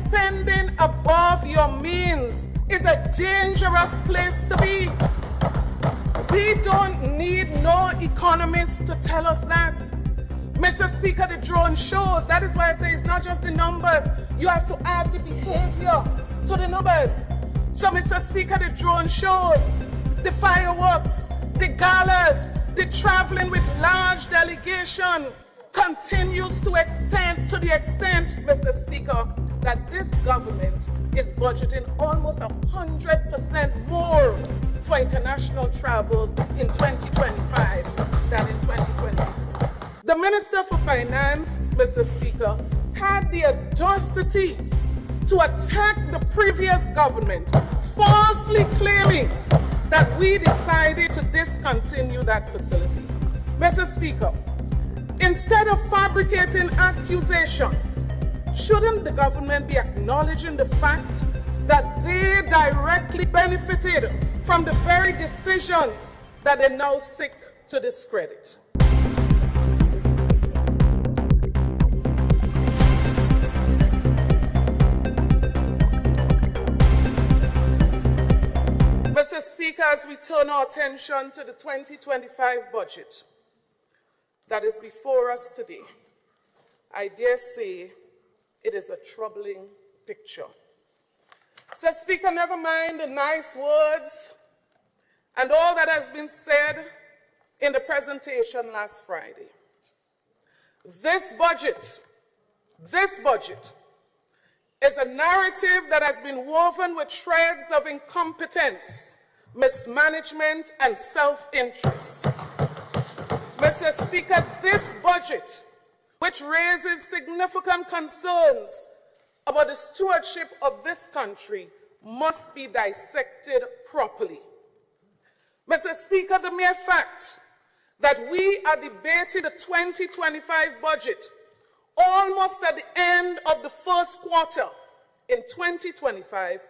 spending above your means is a dangerous place to be. We don't need no economists to tell us that. Mr. Speaker, the drone shows. That is why I say it's not just the numbers. You have to add the behavior to the numbers. So, Mr. Speaker, the drone shows, the fireworks, the galas, the traveling with large delegation continues to extend to the extent, Mr. Speaker, that this government is budgeting almost 100% more for international travels in 2025 than in 2024. The Minister for Finance, Mr. Speaker, had the audacity to attack the previous government, falsely claiming that we decided to discontinue that facility. Mr. Speaker, instead of fabricating accusations, shouldn't the government be acknowledging the fact that they directly benefited from the very decisions that they now seek to discredit? Mr. Speaker, as we turn our attention to the 2025 budget that is before us today, I dare say it is a troubling picture. So, Speaker, never mind the nice words and all that has been said in the presentation last Friday. This budget is a narrative that has been woven with threads of incompetence, mismanagement, and self-interest. Mr. Speaker, this budget, which raises significant concerns about the stewardship of this country, must be dissected properly. Mr. Speaker, the mere fact that we are debating the 2025 budget almost at the end of the first quarter in 2025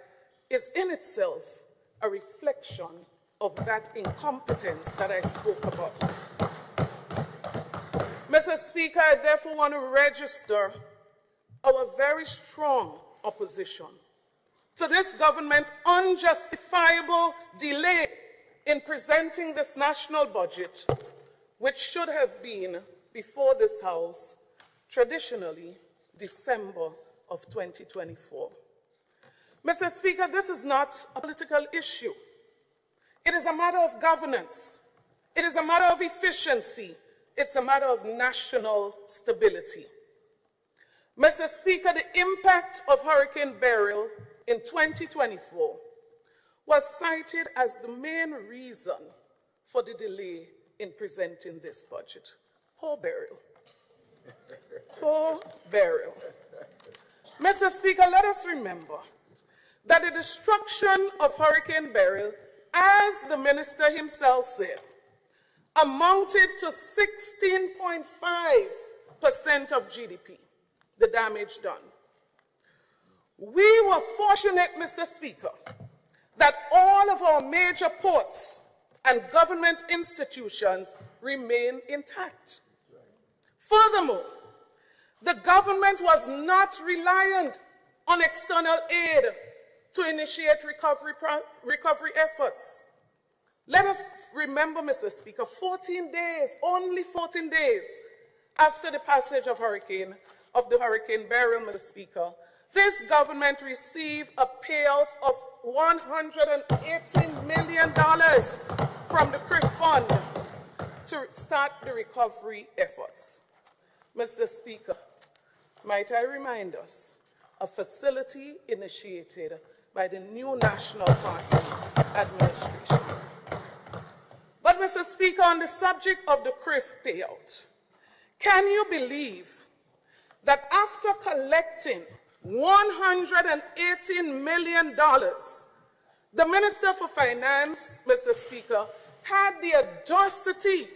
is in itself a reflection of that incompetence that I spoke about. Mr. Speaker, I therefore want to register our very strong opposition to this government's unjustifiable delay in presenting this national budget, which should have been before this House traditionally December of 2024. Mr. Speaker, this is not a political issue. It is a matter of governance. It is a matter of efficiency. It's a matter of national stability. Mr. Speaker, the impact of Hurricane Beryl in 2024 was cited as the main reason for the delay in presenting this budget. Poor Beryl. Poor Beryl. Mr. Speaker, let us remember that the destruction of Hurricane Beryl, as the minister himself said, amounted to 16.5% of GDP, the damage done. We were fortunate, Mr. Speaker, that all of our major ports and government institutions remain intact. Furthermore, the government was not reliant on external aid to initiate recovery efforts. Let us remember, Mr. Speaker, 14 days, only 14 days after the passage of the Hurricane Beryl, Mr. Speaker, this government received a payout of $118 million from the CRIF Fund to start the recovery efforts. Mr. Speaker, might I remind us, a facility initiated by the new National Party administration. But, Mr. Speaker, on the subject of the CRIF payout, can you believe that after collecting $118 million, the Minister for Finance, Mr. Speaker, had the audacity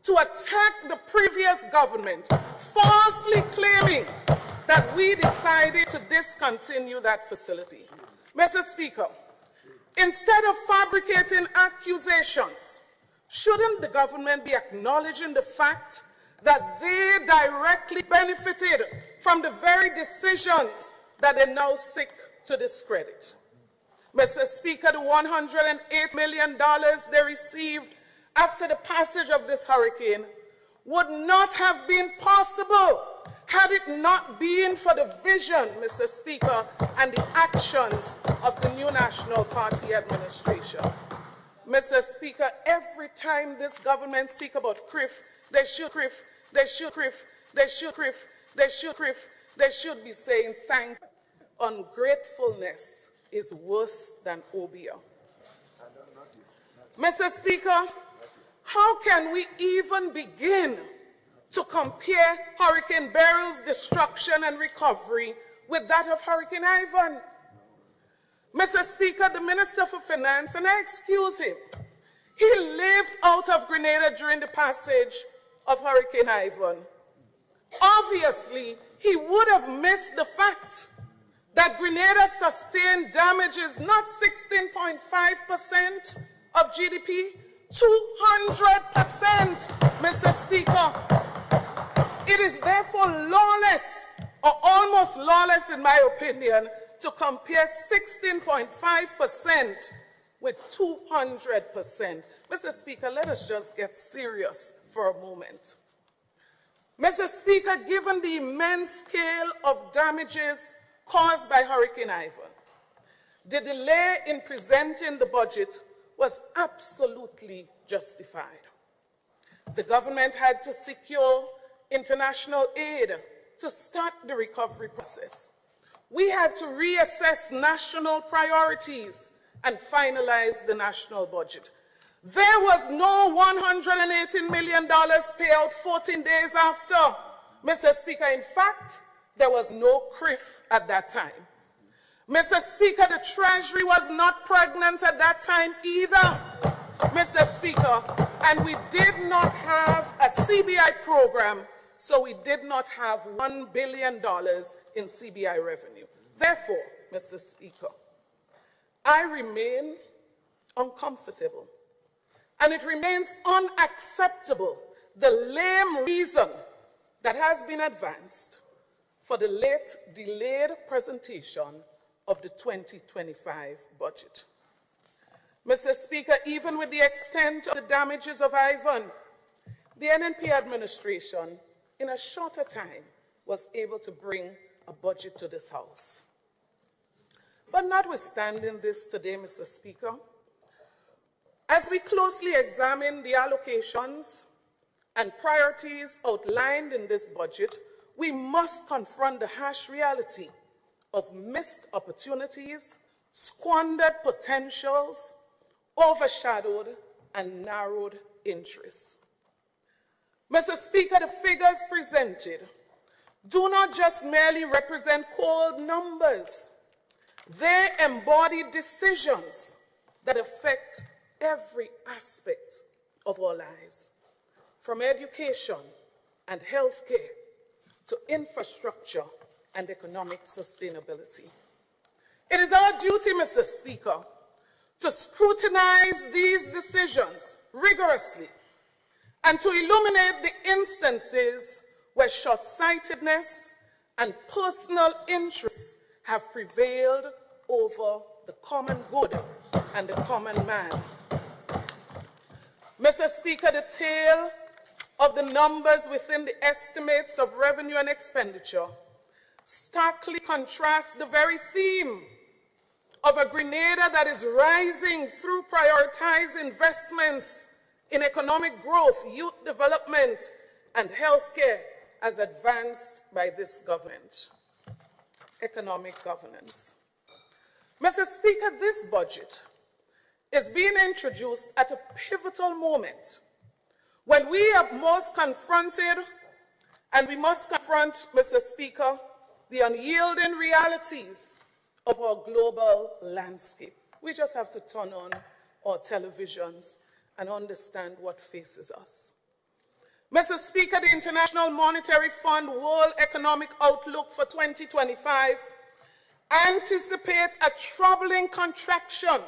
to attack the previous government, falsely claiming that we decided to discontinue that facility. Mr. Speaker, instead of fabricating accusations, shouldn't the government be acknowledging the fact that they directly benefited from the very decisions that they now seek to discredit. Mr. Speaker, the $108 million they received after the passage of this hurricane would not have been possible had it not been for the vision, Mr. Speaker, and the actions of the new National Party administration. Mr. Speaker, every time this government speaks about CRIF, they should be saying thank you. Ungratefulness is worse than obeah. Mr. Speaker, how can we even begin to compare Hurricane Beryl's destruction and recovery with that of Hurricane Ivan? Mr. Speaker, the Minister for Finance, and I excuse him, he lived out of Grenada during the passage of Hurricane Ivan. Obviously, he would have missed the fact that Grenada sustained damages not 16.5% of GDP, 200%, Mr. Speaker. It is therefore lawless, or almost lawless in my opinion, to compare 16.5% with 200%. Mr. Speaker, let us just get serious for a moment. Mr. Speaker, given the immense scale of damages caused by Hurricane Ivan, the delay in presenting the budget was absolutely justified. The government had to secure international aid to start the recovery process. We had to reassess national priorities and finalize the national budget. There was no $118 million payout 14 days after. Mr. Speaker, in fact, there was no CRIF at that time. Mr. Speaker, the Treasury was not pregnant at that time either, Mr. Speaker, and we did not have a CBI program, so we did not have $1 billion in CBI revenue. Therefore, Mr. Speaker, I remain uncomfortable, and it remains unacceptable, the lame reason that has been advanced for the late delayed presentation of the 2025 budget. Mr. Speaker, even with the extent of the damages of Ivan, the NNP administration, in a shorter time, was able to bring a budget to this House. But notwithstanding this today, Mr. Speaker, as we closely examine the allocations and priorities outlined in this budget, we must confront the harsh reality of missed opportunities, squandered potentials, overshadowed and narrowed interests. Mr. Speaker, the figures presented do not just merely represent cold numbers. They embody decisions that affect every aspect of our lives, from education and healthcare to infrastructure and economic sustainability. It is our duty, Mr. Speaker, to scrutinize these decisions rigorously and to illuminate the instances where short-sightedness and personal interests have prevailed over the common good and the common man. Mr. Speaker, the tale of the numbers within the estimates of revenue and expenditure starkly contrasts the very theme of a Grenada that is rising through prioritized investments in economic growth, youth development, and healthcare as advanced by this government. Economic governance. Mr. Speaker, this budget is being introduced at a pivotal moment when we are most confronted, and we must confront, Mr. Speaker, the unyielding realities of our global landscape. We just have to turn on our televisions and understand what faces us. Mr. Speaker, the International Monetary Fund World Economic Outlook for 2025 anticipates a troubling contraction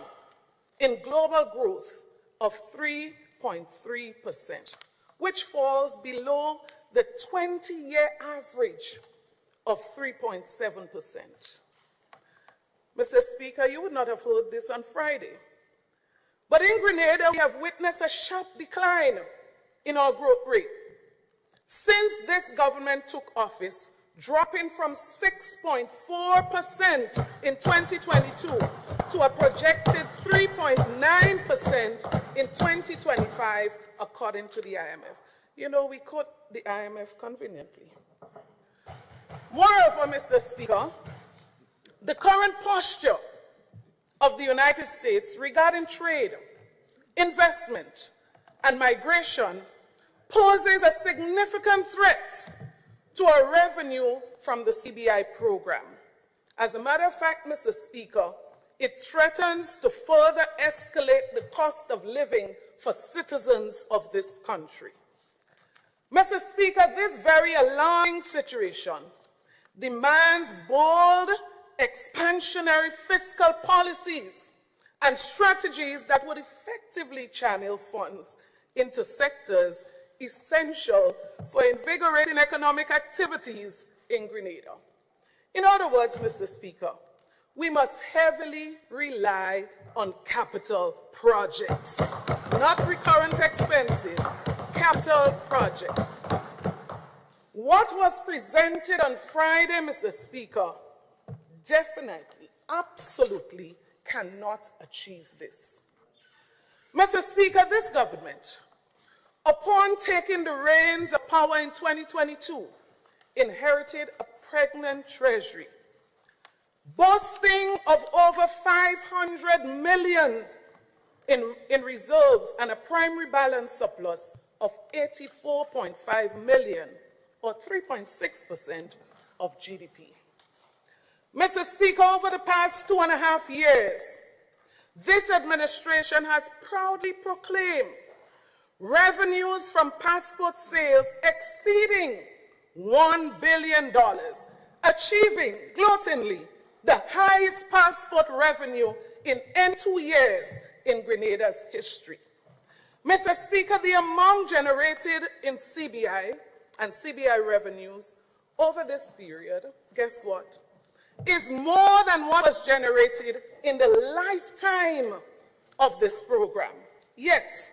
in global growth of 3.3%, which falls below the 20-year average of 3.7%. Mr. Speaker, you would not have heard this on Friday. But in Grenada, we have witnessed a sharp decline in our growth rate since this government took office, dropping from 6.4% in 2022 to a projected 3.9% in 2025, according to the IMF. You know, we quote the IMF conveniently. Moreover, Mr. Speaker, the current posture of the United States regarding trade, investment, and migration poses a significant threat to our revenue from the CBI program. As a matter of fact, Mr. Speaker, it threatens to further escalate the cost of living for citizens of this country. Mr. Speaker, this very alarming situation demands bold, expansionary fiscal policies and strategies that would effectively channel funds into sectors essential for invigorating economic activities in Grenada. In other words, Mr. Speaker, we must heavily rely on capital projects, not recurrent expenses, capital projects. What was presented on Friday, Mr. Speaker, definitely, absolutely cannot achieve this. Mr. Speaker, this government, upon taking the reins of power in 2022, inherited a pregnant treasury, boasting of over 500 million in reserves and a primary balance surplus of 84.5 million, or 3.6% of GDP. Mr. Speaker, over the past 2.5 years, this administration has proudly proclaimed revenues from passport sales exceeding $1 billion, achieving, gloatingly, the highest passport revenue in 2 years in Grenada's history. Mr. Speaker, the amount generated in CBI and CBI revenues over this period, guess what, is more than what was generated in the lifetime of this program. Yet,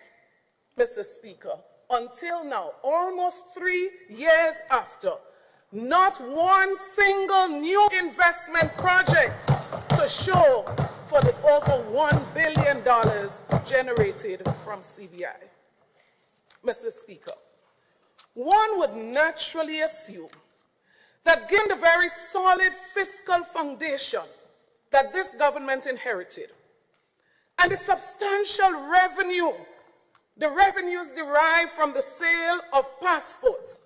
Mr. Speaker, until now, almost 3 years after, not one single new investment project to show for the over $1 billion generated from CBI. Mr. Speaker, one would naturally assume that given the very solid fiscal foundation that this government inherited and the substantial revenue, the revenues derived from the sale of passports,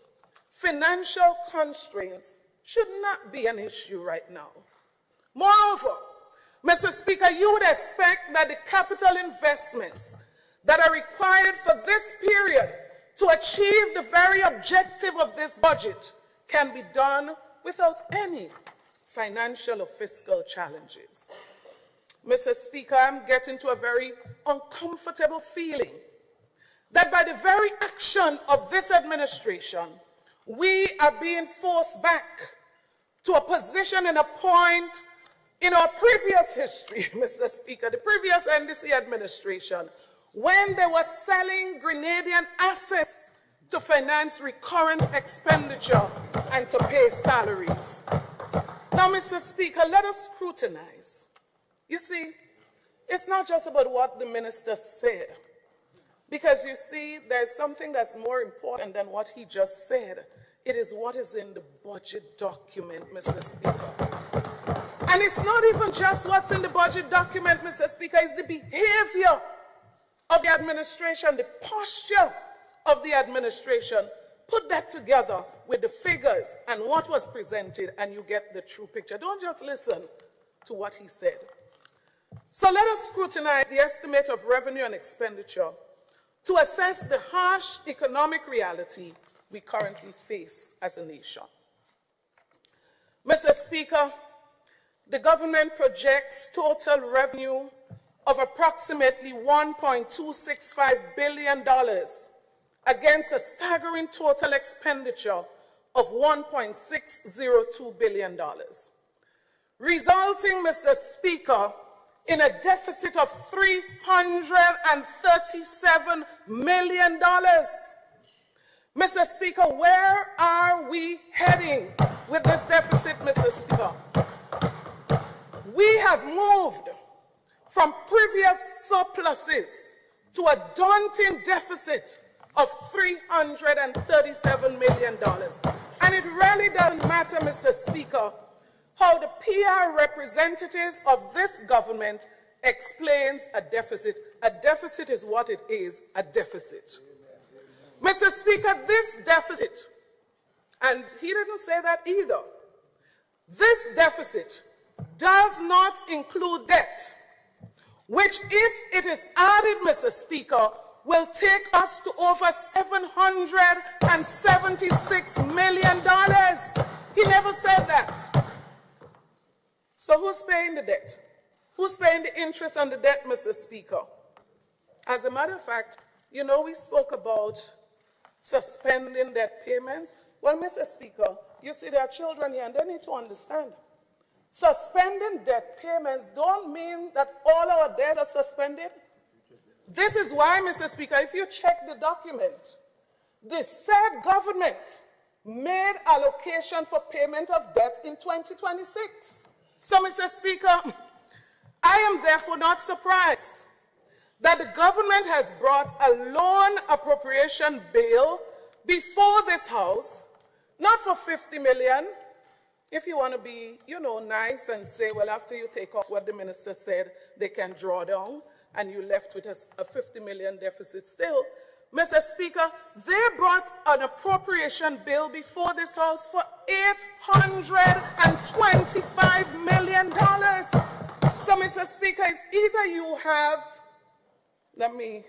financial constraints should not be an issue right now. Moreover, Mr. Speaker, you would expect that the capital investments that are required for this period to achieve the very objective of this budget can be done without any financial or fiscal challenges. Mr. Speaker, I'm getting to a very uncomfortable feeling that by the very action of this administration, we are being forced back to a position and a point in our previous history, Mr. Speaker, the previous NDC administration, when they were selling Grenadian assets to finance recurrent expenditure and to pay salaries. Now, Mr. Speaker, let us scrutinize. You see, it's not just about what the minister said, because you see, there's something that's more important than what he just said. It is what is in the budget document, Mr. Speaker. And it's not even just what's in the budget document, Mr. Speaker, it's the behavior of the administration, the posture of the administration. Put that together with the figures and what was presented, and you get the true picture. Don't just listen to what he said. So let us scrutinize the estimate of revenue and expenditure to assess the harsh economic reality we currently face as a nation. Mr. Speaker, the government projects total revenue of approximately $1.265 billion against a staggering total expenditure of $1.602 billion, resulting, Mr. Speaker, in a deficit of $337 million. Mr. Speaker, where are we heading with this deficit, Mr. Speaker? We have moved from previous surpluses to a daunting deficit of $337 million. And it really doesn't matter, Mr. Speaker, how the PR representatives of this government explains a deficit. A deficit is what it is, a deficit. Mr. Speaker, this deficit, and he didn't say that either, this deficit does not include debt, which, if it is added, Mr. Speaker, will take us to over $776 million. He never said that. So who's paying the debt? Who's paying the interest on the debt, Mr. Speaker? As a matter of fact, you know, we spoke about suspending debt payments. Well, Mr. Speaker, you see there are children here and they need to understand. Suspending debt payments don't mean that all our debts are suspended. This is why, Mr. Speaker, if you check the document, the said government made allocation for payment of debt in 2026. So, Mr. Speaker, I am therefore not surprised that the government has brought a loan appropriation bill before this House, not for $50 million, if you want to be, you know, nice and say, well, after you take off what the minister said, they can draw down, and you're left with a $50 million deficit still. Mr. Speaker, they brought an appropriation bill before this House for $825 million. So, Mr. Speaker, it's either you have, let me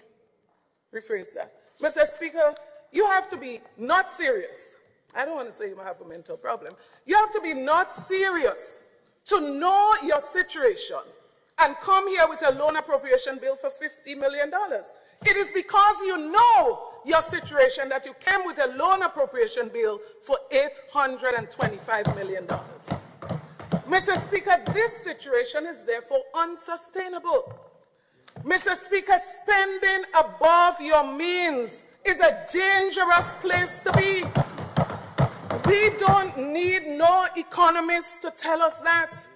rephrase that. Mr. Speaker, you have to be not serious. I don't want to say you have a mental problem. You have to be not serious to know your situation and come here with a loan appropriation bill for $50 million. It is because you know your situation that you came with a loan appropriation bill for $825 million. Mr. Speaker, this situation is therefore unsustainable. Mr. Speaker, spending above your means is a dangerous place to be. We don't need no economists to tell us that.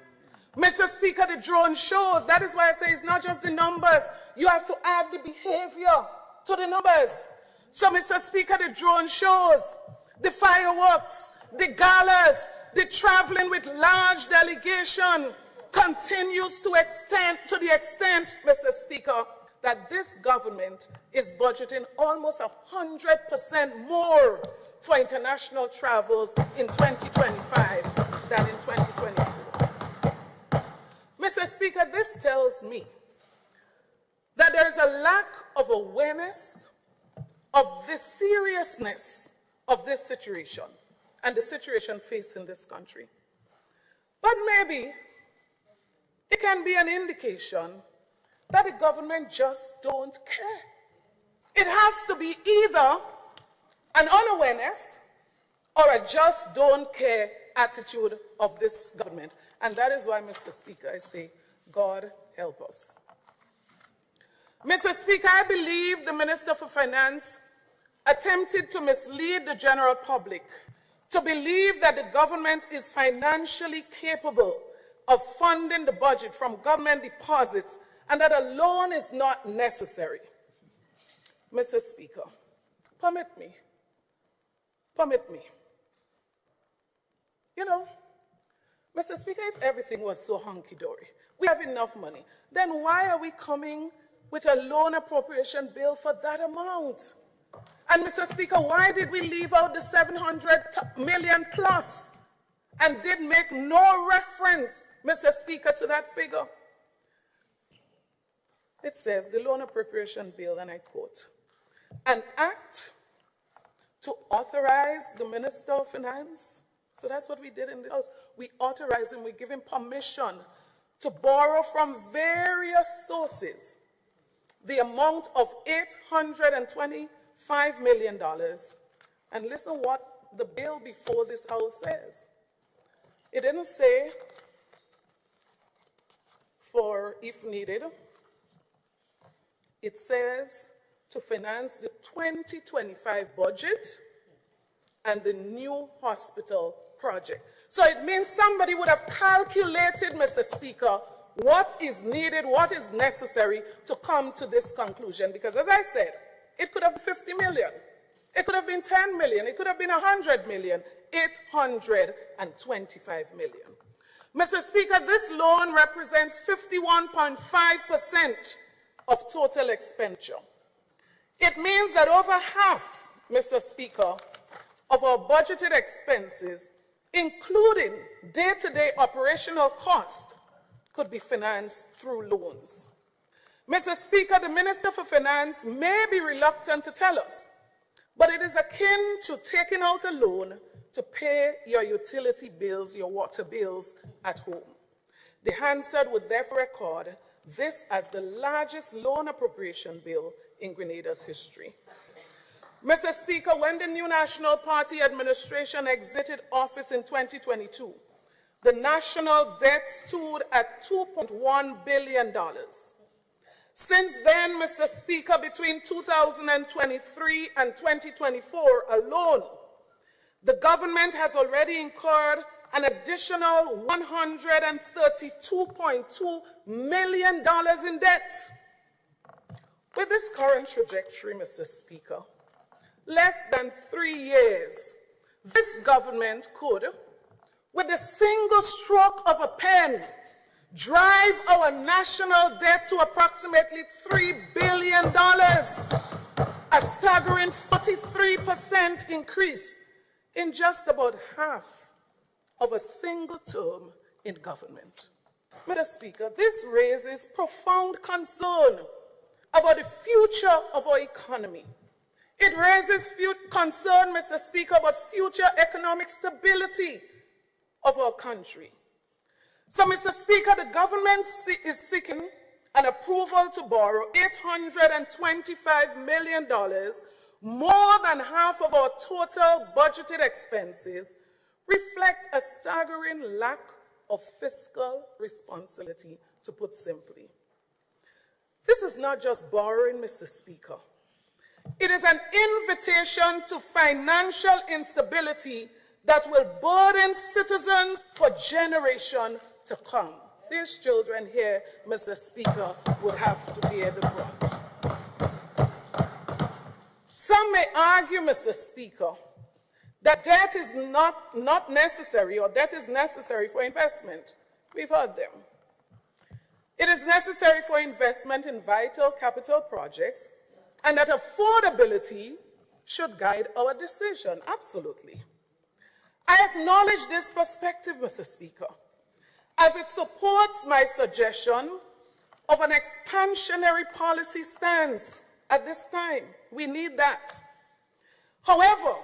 Mr. Speaker, the drone shows. That is why I say it's not just the numbers. You have to add the behavior to the numbers. So, Mr. Speaker, the drone shows, the fireworks, the galas, the traveling with large delegation continues to the extent, Mr. Speaker, that this government is budgeting almost 100% more for international travels in 2025 than in 2024. Mr. Speaker, this tells me that there is a lack of awareness of the seriousness of this situation and the situation facing this country. But maybe it can be an indication that the government just don't care. It has to be either an unawareness or a just don't care attitude of this government. And that is why, Mr. Speaker, I say, God help us. Mr. Speaker, I believe the Minister for Finance attempted to mislead the general public to believe that the government is financially capable of funding the budget from government deposits and that a loan is not necessary. Mr. Speaker, permit me. You know, Mr. Speaker, if everything was so hunky-dory, we have enough money, then why are we coming with a loan appropriation bill for that amount? And Mr. Speaker, why did we leave out the 700 million plus and did make no reference, Mr. Speaker, to that figure? It says, the loan appropriation bill, and I quote, an act to authorize the Minister of Finance. So that's what we did in the House. We authorize him, we give him permission to borrow from various sources the amount of $825 million. And listen what the bill before this House says. It didn't say for if needed. It says to finance the 2025 budget and the new hospital project. So it means somebody would have calculated, Mr. Speaker, what is needed, what is necessary to come to this conclusion. Because as I said, it could have been 50 million. It could have been 10 million. It could have been 100 million. 825 million. Mr. Speaker, this loan represents 51.5% of total expenditure. It means that over half, Mr. Speaker, of our budgeted expenses, including day-to-day operational costs, could be financed through loans. Mr. Speaker, the Minister for Finance may be reluctant to tell us, but it is akin to taking out a loan to pay your utility bills, your water bills at home. The Hansard would therefore record this as the largest loan appropriation bill in Grenada's history. Mr. Speaker, when the new National Party administration exited office in 2022, the national debt stood at $2.1 billion. Since then, Mr. Speaker, between 2023 and 2024 alone, the government has already incurred an additional $132.2 million in debt. With this current trajectory, Mr. Speaker, less than 3 years, this government could, with a single stroke of a pen, drive our national debt to approximately $3 billion, a staggering 43% increase in just about half of a single term in government. Mr. Speaker, this raises profound concern about the future of our economy. It raises concern, Mr. Speaker, about future economic stability of our country. So, Mr. Speaker, the government is seeking an approval to borrow $825 million, more than half of our total budgeted expenses, reflect a staggering lack of fiscal responsibility, to put simply. This is not just borrowing, Mr. Speaker. It is an invitation to financial instability that will burden citizens for generations to come. These children here, Mr. Speaker, would have to bear the brunt. Some may argue, Mr. Speaker, that debt is not necessary, or debt is necessary for investment. We've heard them. It is necessary for investment in vital capital projects, and that affordability should guide our decision. Absolutely. I acknowledge this perspective, Mr. Speaker, as it supports my suggestion of an expansionary policy stance at this time. We need that. However,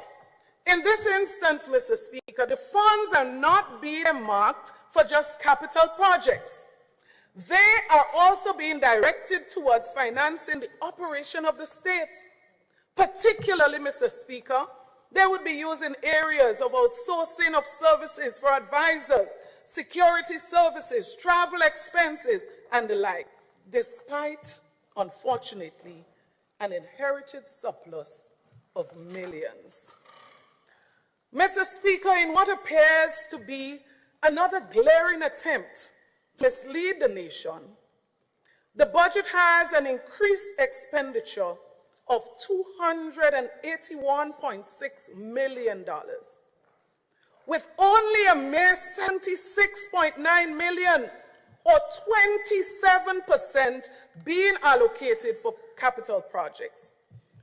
in this instance, Mr. Speaker, the funds are not being earmarked for just capital projects. They are also being directed towards financing the operation of the state. Particularly, Mr. Speaker, they would be used in areas of outsourcing of services for advisors, security services, travel expenses, and the like, despite, unfortunately, an inherited surplus of millions. Mr. Speaker, in what appears to be another glaring attempt to mislead the nation, the budget has an increased expenditure of $281.6 million, with only a mere $76.9 million, or 27%, being allocated for capital projects,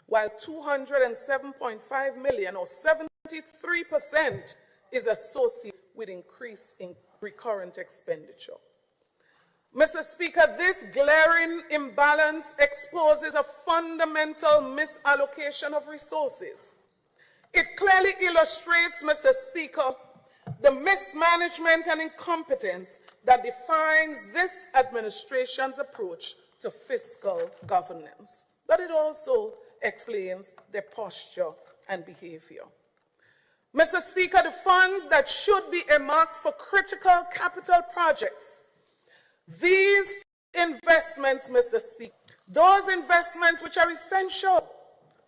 while $207.5 million, or 73%, is associated with increase in recurrent expenditure. Mr. Speaker, this glaring imbalance exposes a fundamental misallocation of resources. It clearly illustrates, Mr. Speaker, the mismanagement and incompetence that defines this administration's approach to fiscal governance. But it also explains their posture and behavior. Mr. Speaker, the funds that should be earmarked for critical capital projects, these investments, Mr. Speaker, those investments which are essential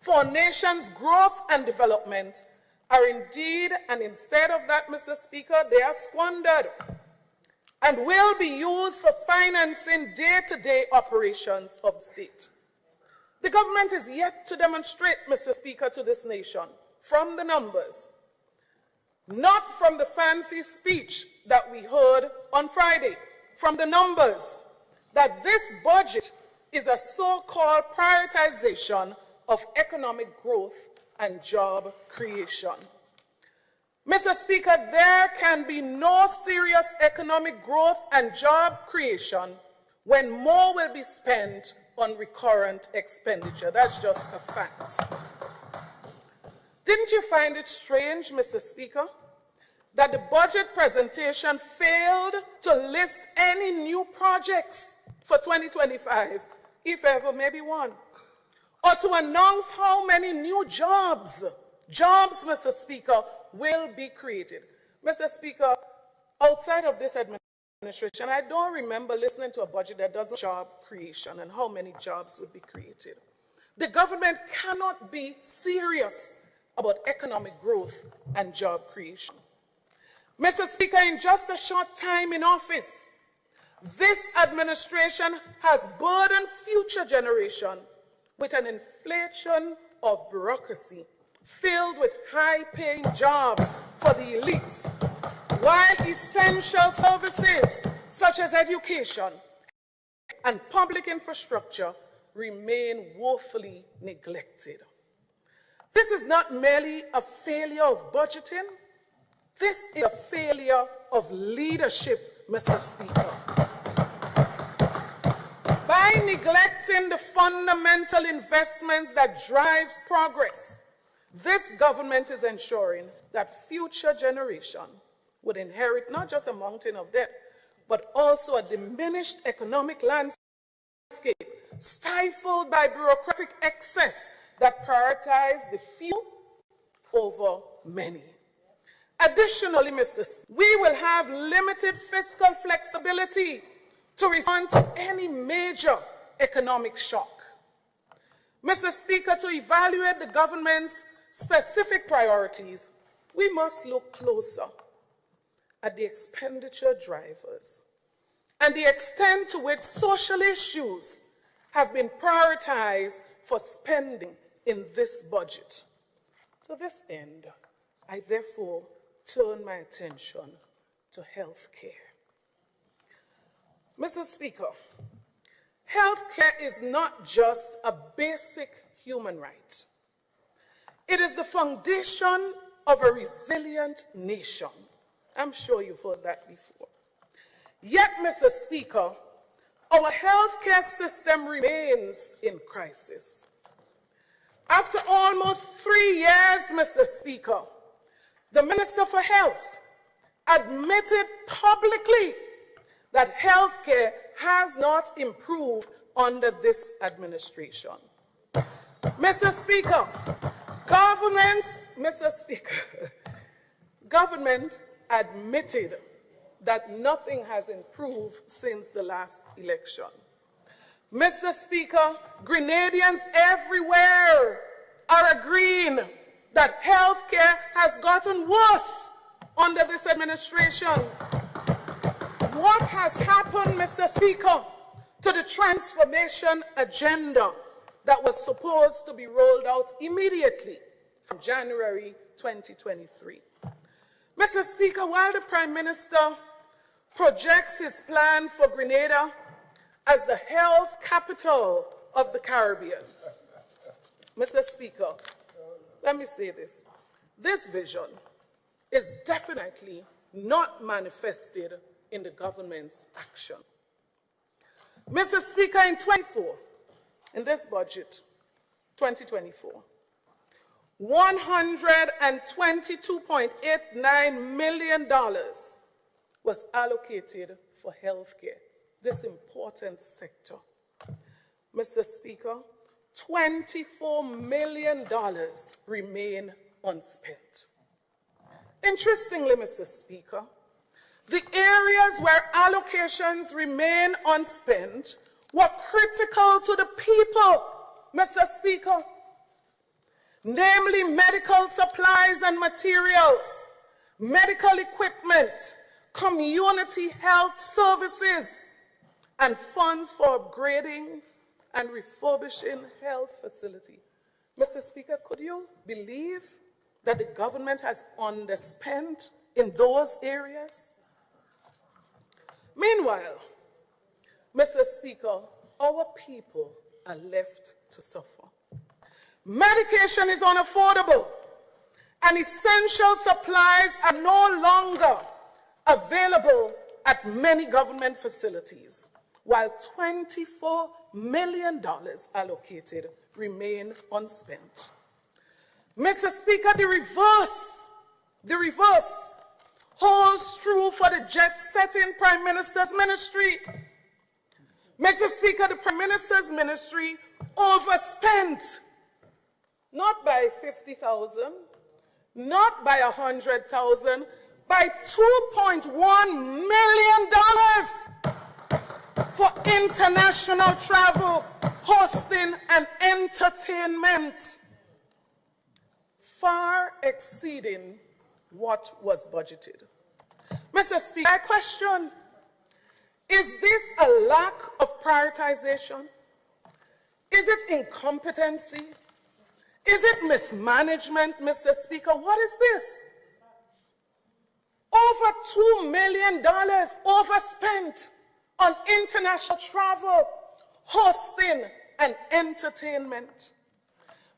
for our nation's growth and development are indeed, and instead of that, Mr. Speaker, they are squandered and will be used for financing day-to-day operations of the state. The government is yet to demonstrate, Mr. Speaker, to this nation, from the numbers, not from the fancy speech that we heard on Friday, from the numbers, that this budget is a so-called prioritization of economic growth and job creation. Mr. Speaker, there can be no serious economic growth and job creation when more will be spent on recurrent expenditure. That's just a fact. Didn't you find it strange, Mr. Speaker, that the budget presentation failed to list any new projects for 2025, if ever, maybe one, or to announce how many new jobs, Mr. Speaker, will be created? Mr. Speaker, outside of this administration, I don't remember listening to a budget that doesn't job creation and how many jobs would be created. The government cannot be serious about economic growth and job creation. Mr. Speaker, in just a short time in office, this administration has burdened future generation with an inflation of bureaucracy filled with high-paying jobs for the elites, while essential services such as education and public infrastructure remain woefully neglected. This is not merely a failure of budgeting. This is a failure of leadership, Mr. Speaker. By neglecting the fundamental investments that drive progress, this government is ensuring that future generation would inherit not just a mountain of debt, but also a diminished economic landscape, stifled by bureaucratic excess that prioritize the few over many. Additionally, Mr. Speaker, we will have limited fiscal flexibility to respond to any major economic shock. Mr. Speaker, to evaluate the government's specific priorities, we must look closer at the expenditure drivers and the extent to which social issues have been prioritized for spending in this budget. To this end, I therefore turn my attention to health care. Mr. Speaker, health care is not just a basic human right. It is the foundation of a resilient nation. I'm sure you've heard that before. Yet, Mr. Speaker, our health care system remains in crisis. After almost 3 years, Mr. Speaker, the Minister for Health admitted publicly that health care has not improved under this administration. Mr. Speaker, government admitted that nothing has improved since the last election. Mr. Speaker, Grenadians everywhere are agreeing that health care has gotten worse under this administration. What has happened, Mr. Speaker, to the transformation agenda that was supposed to be rolled out immediately from January 2023? Mr. Speaker, while the Prime Minister projects his plan for Grenada as the health capital of the Caribbean, Mr. Speaker, let me say this. This vision is definitely not manifested in the government's action. Mr. Speaker, in this budget, 2024, $122.89 million was allocated for health care, this important sector. Mr. Speaker, $24 million remain unspent. Interestingly, Mr. Speaker, the areas where allocations remain unspent were critical to the people, Mr. Speaker, namely medical supplies and materials, medical equipment, community health services, and funds for upgrading and refurbishing health facilities. Mr. Speaker, could you believe that the government has underspent in those areas? Meanwhile, Mr. Speaker, our people are left to suffer. Medication is unaffordable, and essential supplies are no longer available at many government facilities, while $24 million allocated remain unspent. Mr. Speaker, the reverse holds true for the jet-setting Prime Minister's ministry. Mr. Speaker, the Prime Minister's ministry overspent, not by 50,000, not by 100,000, by $2.1 million for international travel, hosting, and entertainment, far exceeding what was budgeted. Mr. Speaker, I question, is this a lack of prioritization? Is it incompetency? Is it mismanagement, Mr. Speaker? What is this? Over $2 million overspent on international travel, hosting, and entertainment.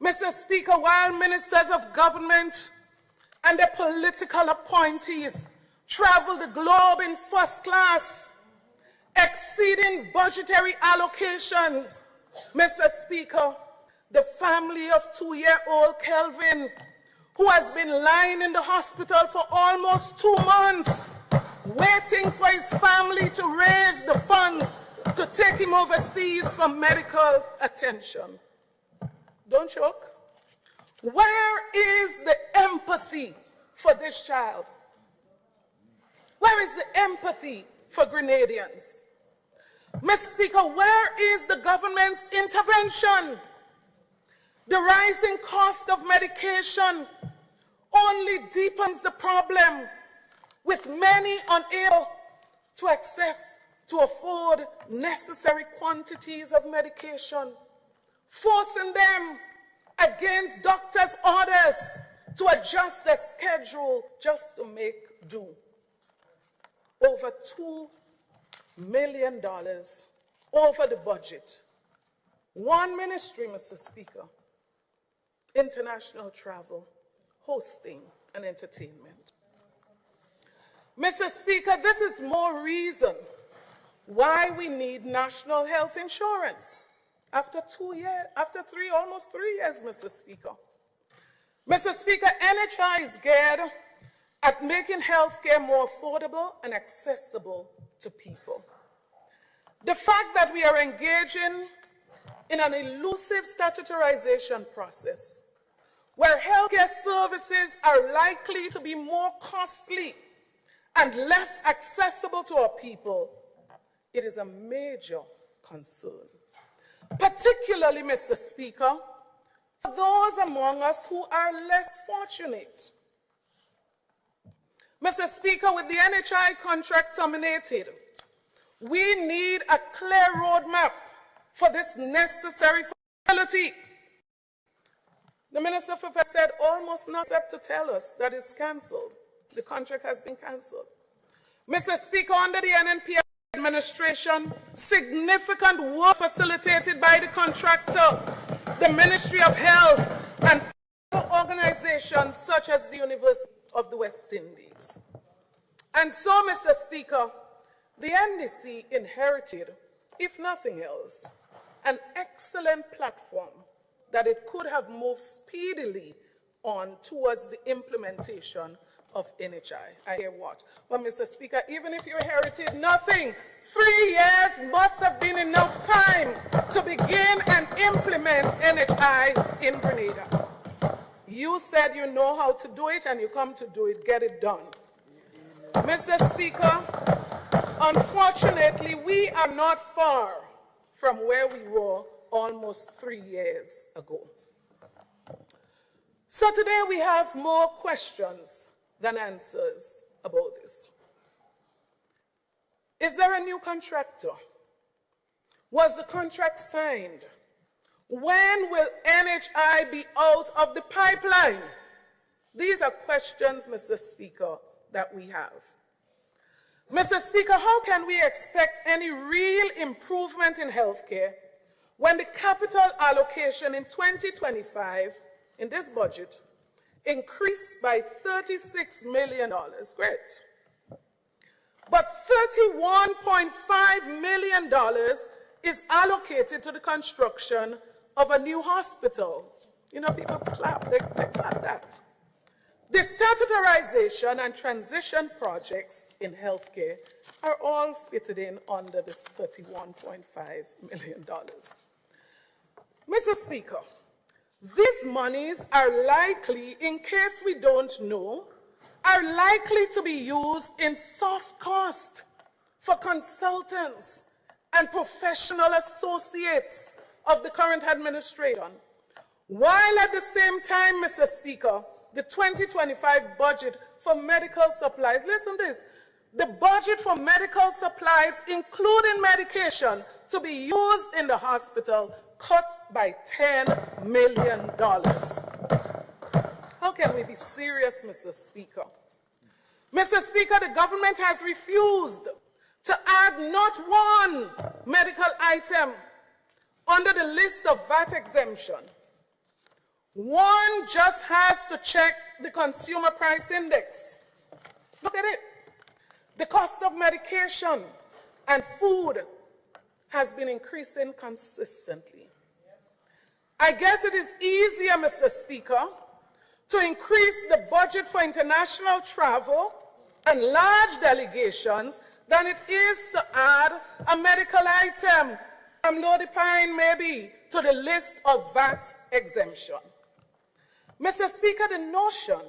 Mr. Speaker, while ministers of government and their political appointees travel the globe in first class, exceeding budgetary allocations, Mr. Speaker, the family of 2-year-old Kelvin, who has been lying in the hospital for almost 2 months, waiting for his family to raise the funds to take him overseas for medical attention. Don't choke. Where is the empathy for this child? Where is the empathy for Grenadians? Mr. Speaker, where is the government's intervention? The rising cost of medication only deepens the problem, with many unable to afford necessary quantities of medication, forcing them against doctors' orders to adjust their schedule just to make do. Over $2 million over the budget. One ministry, Mr. Speaker, international travel, hosting, and entertainment. Mr. Speaker, this is more reason why we need national health insurance after almost 3 years, Mr. Speaker. Mr. Speaker, NHI is geared at making health care more affordable and accessible to people. The fact that we are engaging in an elusive statutorization process where healthcare services are likely to be more costly and less accessible to our people, it is a major concern. Particularly, Mr. Speaker, for those among us who are less fortunate. Mr. Speaker, with the NHI contract terminated, we need a clear roadmap for this necessary facility. The Minister for Health said almost not except to tell us that it's cancelled. The contract has been cancelled. Mr. Speaker, under the NNP administration, significant work facilitated by the contractor, the Ministry of Health, and organizations such as the University of the West Indies. And so, Mr. Speaker, the NDC inherited, if nothing else, an excellent platform that it could have moved speedily on towards the implementation of NHI. I hear what? Well, Mr. Speaker, even if you inherited nothing, 3 years must have been enough time to begin and implement NHI in Grenada. You said you know how to do it and you come to do it. Get it done. Mr. Speaker, unfortunately, we are not far from where we were almost 3 years ago. So today we have more questions than answers about this. Is there a new contractor? Was the contract signed? When will NHI be out of the pipeline? These are questions, Mr. Speaker, that we have. Mr. Speaker, how can we expect any real improvement in healthcare when the capital allocation in 2025 in this budget increased by $36 million? Great. But $31.5 million is allocated to the construction of a new hospital. You know, people clap, they clap that. The statutorization and transition projects in healthcare are all fitted in under this $31.5 million. Mr. Speaker, these monies are likely, in case we don't know, are likely to be used in soft cost for consultants and professional associates of the current administration, while at the same time, Mr. Speaker, the 2025 budget for medical supplies, listen to this, the budget for medical supplies, including medication, to be used in the hospital, cut by $10 million. How can we be serious, Mr. Speaker? Mr. Speaker, the government has refused to add not one medical item under the list of VAT exemption. One just has to check the consumer price index. Look at it. The cost of medication and food has been increasing consistently. I guess it is easier, Mr. Speaker, to increase the budget for international travel and large delegations than it is to add a medical item, amlodipine maybe, to the list of VAT exemption. Mr. Speaker, the notion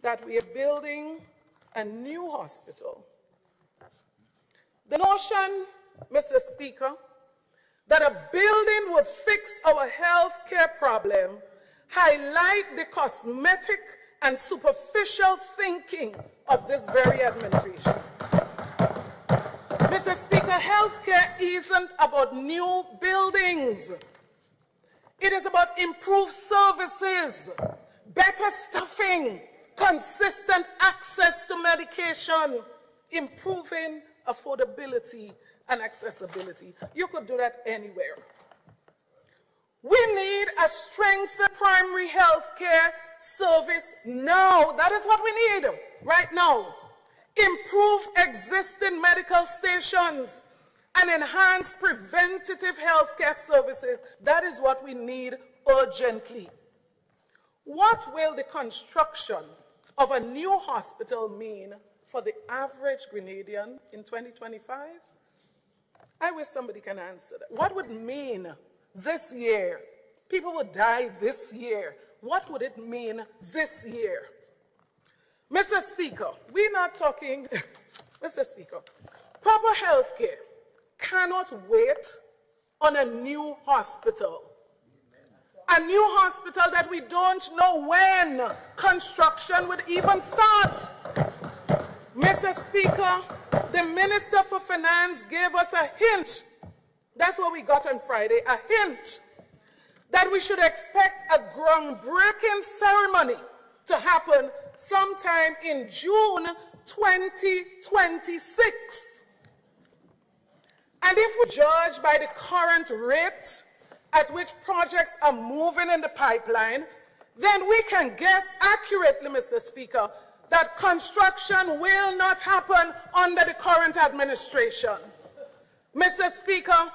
that we are building a new hospital, the notion, Mr. Speaker, that a building would fix our health care problem highlight the cosmetic and superficial thinking of this very administration. Mr. Speaker, healthcare isn't about new buildings. It is about improved services, better staffing, consistent access to medication, improving affordability and accessibility. You could do that anywhere. We need a strengthened primary health care service now. That is what we need right now. Improve existing medical stations and enhance preventative health care services. That is what we need urgently. What will the construction of a new hospital mean for the average Grenadian in 2025? I wish somebody can answer that. What would it mean this year? People would die this year. What would it mean this year? Mr. Speaker, we're not talking, Mr. Speaker, proper health care cannot wait on a new hospital. A new hospital that we don't know when construction would even start. Mr. Speaker, the Minister for Finance gave us a hint. That's what we got on Friday, a hint that we should expect a groundbreaking ceremony to happen sometime in June 2026. And if we judge by the current rate at which projects are moving in the pipeline, then we can guess accurately, Mr. Speaker, that construction will not happen under the current administration. Mr. Speaker,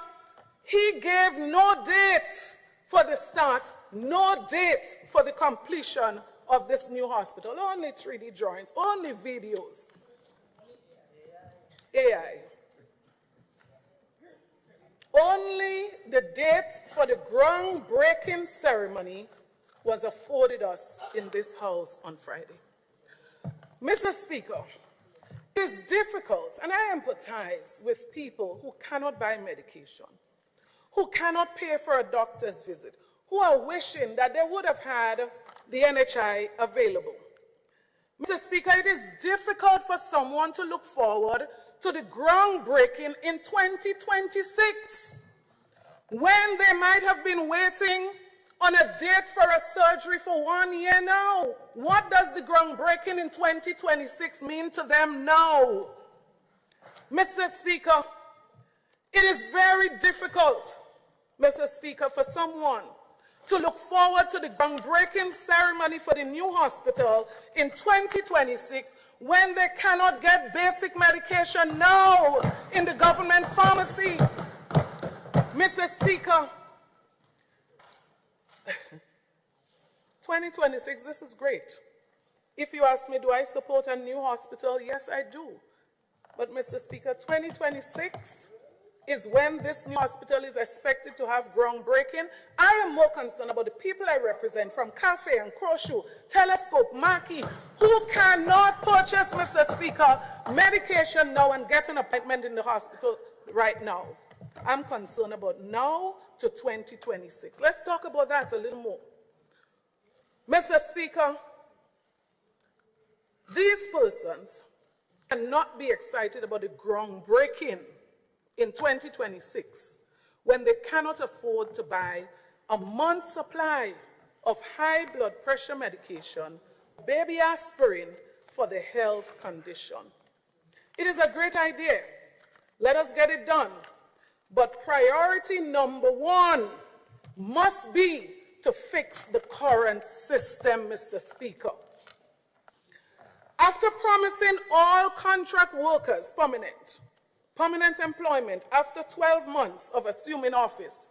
he gave no date for the start, no date for the completion of this new hospital. Only 3D drawings, only videos. AI. Only the date for the groundbreaking ceremony was afforded us in this House on Friday. Mr. Speaker, it is difficult, and I empathize with people who cannot buy medication, who cannot pay for a doctor's visit, who are wishing that they would have had the NHI available. Mr. Speaker, it is difficult for someone to look forward to the groundbreaking in 2026 when they might have been waiting on a date for a surgery for 1 year now. What does the groundbreaking in 2026 mean to them now? Mr. Speaker, it is very difficult, Mr. Speaker, for someone to look forward to the groundbreaking ceremony for the new hospital in 2026 when they cannot get basic medication now in the government pharmacy. Mr. Speaker, 2026, this is great. If you ask me, do I support a new hospital? Yes, I do. But Mr. Speaker, 2026 is when this new hospital is expected to have groundbreaking. I am more concerned about the people I represent from Cafe and Croshoe, Telescope, Marquis, who cannot purchase, Mr. Speaker, medication now and get an appointment in the hospital right now. I'm concerned about now to 2026. Let's talk about that a little more. Mr. Speaker, these persons cannot be excited about the groundbreaking in 2026 when they cannot afford to buy a month's supply of high blood pressure medication, baby aspirin for the health condition. It is a great idea. Let us get it done. But priority number one must be to fix the current system, Mr. Speaker. After promising all contract workers permanent employment after 12 months of assuming office,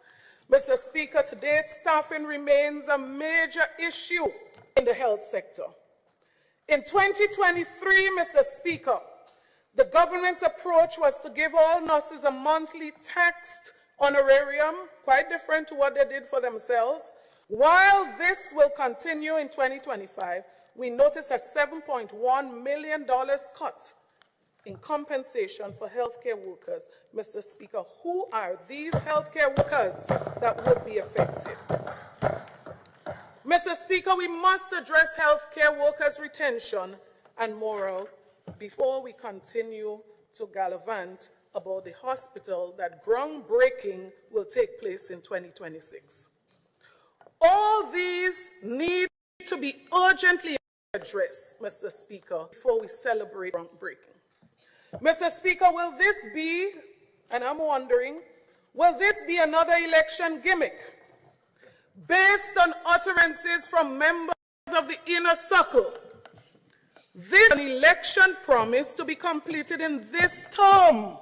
Mr. Speaker, to date, staffing remains a major issue in the health sector. In 2023, Mr. Speaker, the government's approach was to give all nurses a monthly taxed honorarium, quite different to what they did for themselves. While this will continue in 2025, we notice a $7.1 million cut in compensation for healthcare workers. Mr. Speaker, who are these healthcare workers that would be affected? Mr. Speaker, we must address healthcare workers' retention and morale before we continue to gallivant about the hospital that groundbreaking will take place in 2026. All these need to be urgently addressed, Mr. Speaker, before we celebrate groundbreaking. Mr. Speaker, will this be, and I'm wondering, will this be another election gimmick based on utterances from members of the inner circle? This is an election promise to be completed in this term.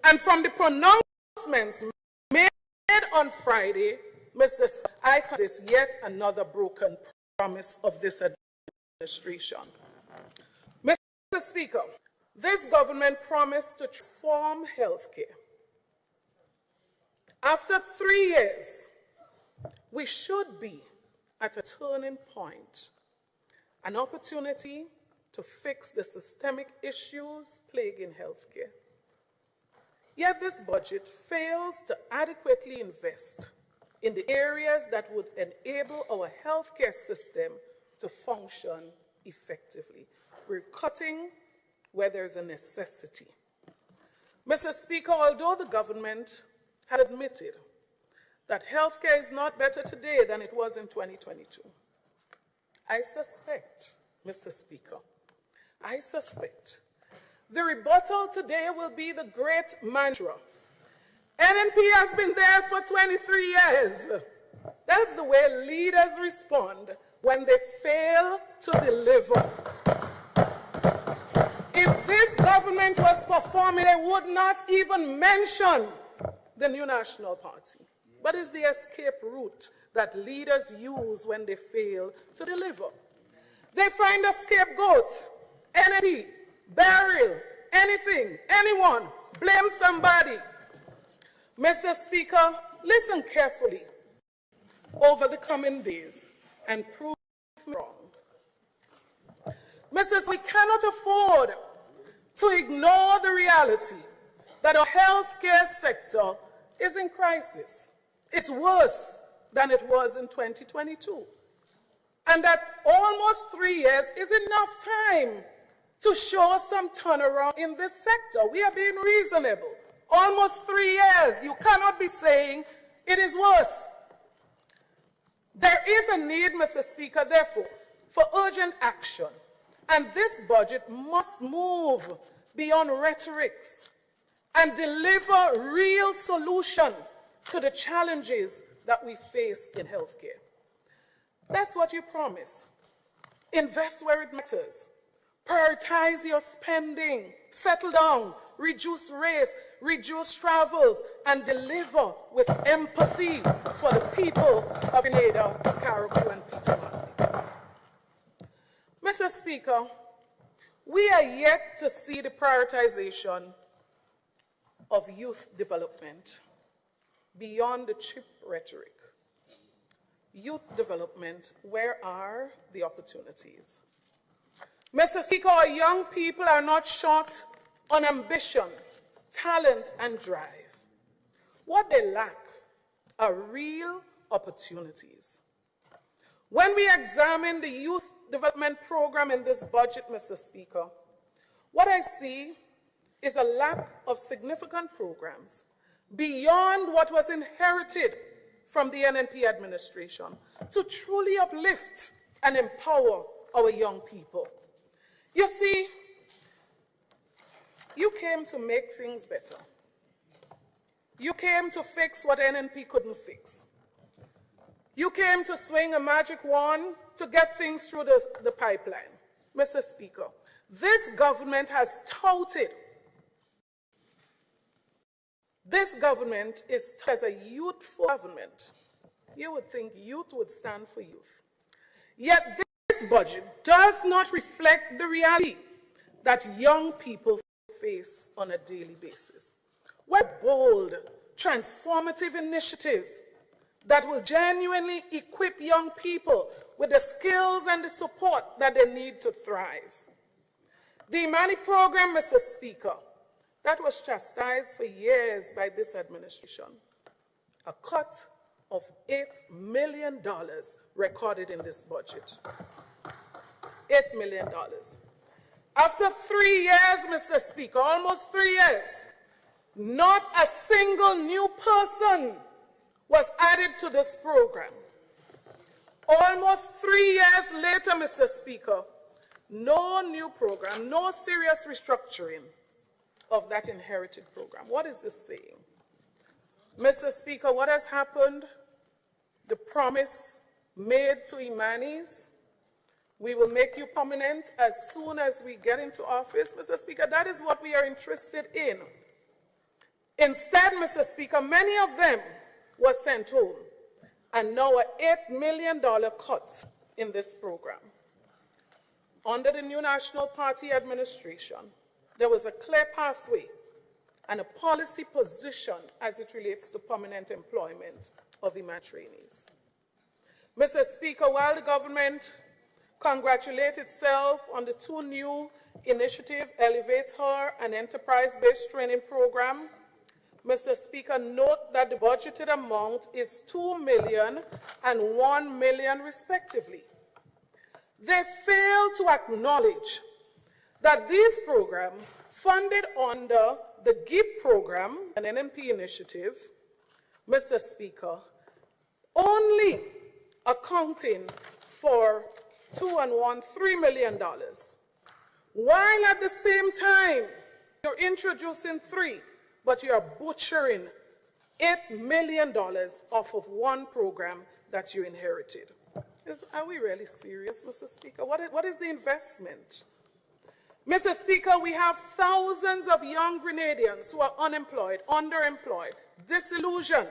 And from the pronouncements made on Friday, Mr. Speaker, I call this yet another broken promise of this administration. Mr. Speaker, this government promised to transform healthcare. After 3 years, we should be at a turning point, an opportunity to fix the systemic issues plaguing healthcare. Yet this budget fails to adequately invest in the areas that would enable our healthcare system to function effectively. We're cutting where there's a necessity. Mr. Speaker, although the government has admitted that healthcare is not better today than it was in 2022, I suspect, Mr. Speaker, I suspect the rebuttal today will be the great mantra. NNP has been there for 23 years. That's the way leaders respond when they fail to deliver. If this government was performing, they would not even mention the New National Party. But it's the escape route that leaders use when they fail to deliver. They find a scapegoat, NNP, burial, anything, anyone, blame somebody. Mr. Speaker, listen carefully over the coming days and prove me wrong. Mrs. We cannot afford to ignore the reality that our healthcare sector is in crisis. It's worse than it was in 2022. And that almost 3 years is enough time to show some turnaround in this sector. We are being reasonable. Almost 3 years, you cannot be saying it is worse. There is a need, Mr. Speaker, therefore, for urgent action. And this budget must move beyond rhetorics and deliver real solution to the challenges that we face in healthcare. That's what you promise. Invest where it matters. Prioritize your spending. Settle down. Reduce race. Reduce travels. And deliver with empathy for the people of Grenada, Caribou, and Petermann. Mr. Speaker, we are yet to see the prioritization of youth development beyond the cheap rhetoric. Youth development, where are the opportunities? Mr. Speaker, our young people are not short on ambition, talent, and drive. What they lack are real opportunities. When we examine the youth development program in this budget, Mr. Speaker, what I see is a lack of significant programs beyond what was inherited from the NNP administration to truly uplift and empower our young people. You see, you came to make things better. You came to fix what NNP couldn't fix. You came to swing a magic wand to get things through the pipeline. Mr. Speaker, this government has touted. This government is as a youthful government. You would think youth would stand for youth. Yet this budget does not reflect the reality that young people face on a daily basis. What bold, transformative initiatives that will genuinely equip young people with the skills and the support that they need to thrive. The Imani program, Mr. Speaker, that was chastised for years by this administration. A cut of $8 million recorded in this budget. $8 million. After 3 years, Mr. Speaker, almost 3 years, not a single new person was added to this program. Almost 3 years later, Mr. Speaker, no new program, no serious restructuring of that inherited program. What is this saying? Mr. Speaker, what has happened? The promise made to Imanis, we will make you permanent as soon as we get into office. Mr. Speaker, that is what we are interested in. Instead, Mr. Speaker, many of them were sent home, and now an $8 million cut in this program. Under the new National Party administration, there was a clear pathway and a policy position as it relates to permanent employment of Iman trainees. Mr. Speaker, while the government congratulates itself on the 2 new initiatives, Elevator and Enterprise-Based Training Program, Mr. Speaker, note that the budgeted amount is $2 million and $1 million respectively. They fail to acknowledge that these programs, funded under the GIP program, an NNP initiative, Mr. Speaker, only accounting for $3 million, while at the same time you're introducing 3, but you're butchering $8 million off of one program that you inherited. Are we really serious, Mr. Speaker? What is the investment? Mr. Speaker, we have thousands of young Grenadians who are unemployed, underemployed, disillusioned.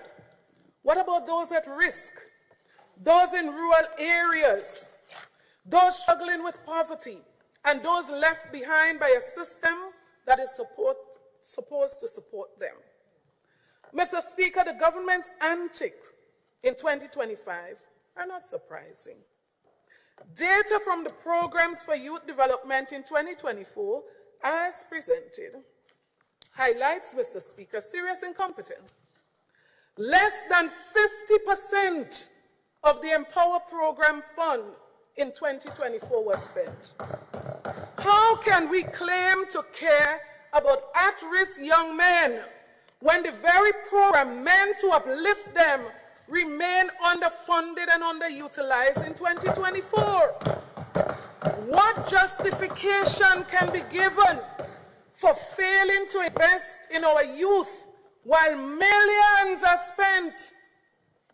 What about those at risk? Those in rural areas, those struggling with poverty, and those left behind by a system that is supposed to support them. Mr. Speaker, the government's antics in 2025 are not surprising. Data from the programs for youth development in 2024, as presented, highlights, Mr. Speaker, serious incompetence. Less than 50% of the Empower Program fund in 2024 was spent. How can we claim to care about at-risk young men when the very program meant to uplift them remain underfunded and underutilized in 2024? What justification can be given for failing to invest in our youth while millions are spent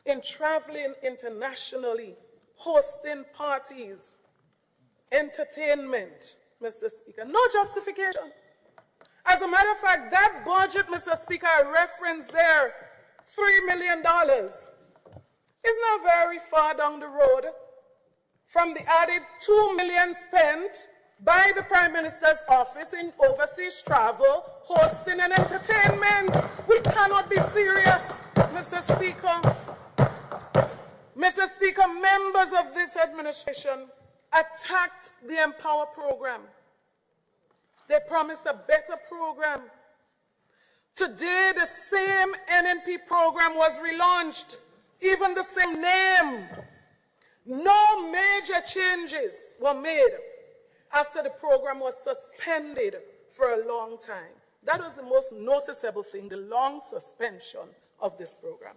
in traveling internationally, hosting parties, entertainment, Mr. Speaker? No justification. As a matter of fact, that budget, Mr. Speaker, I referenced there, $3 million, is not very far down the road from the added $2 million spent by the Prime Minister's office in overseas travel, hosting and entertainment. We cannot be serious, Mr. Speaker. Mr. Speaker, members of this administration attacked the Empower program. They promised a better program. Today, the same NNP program was relaunched, even the same name. No major changes were made after the program was suspended for a long time. That was the most noticeable thing, the long suspension of this program.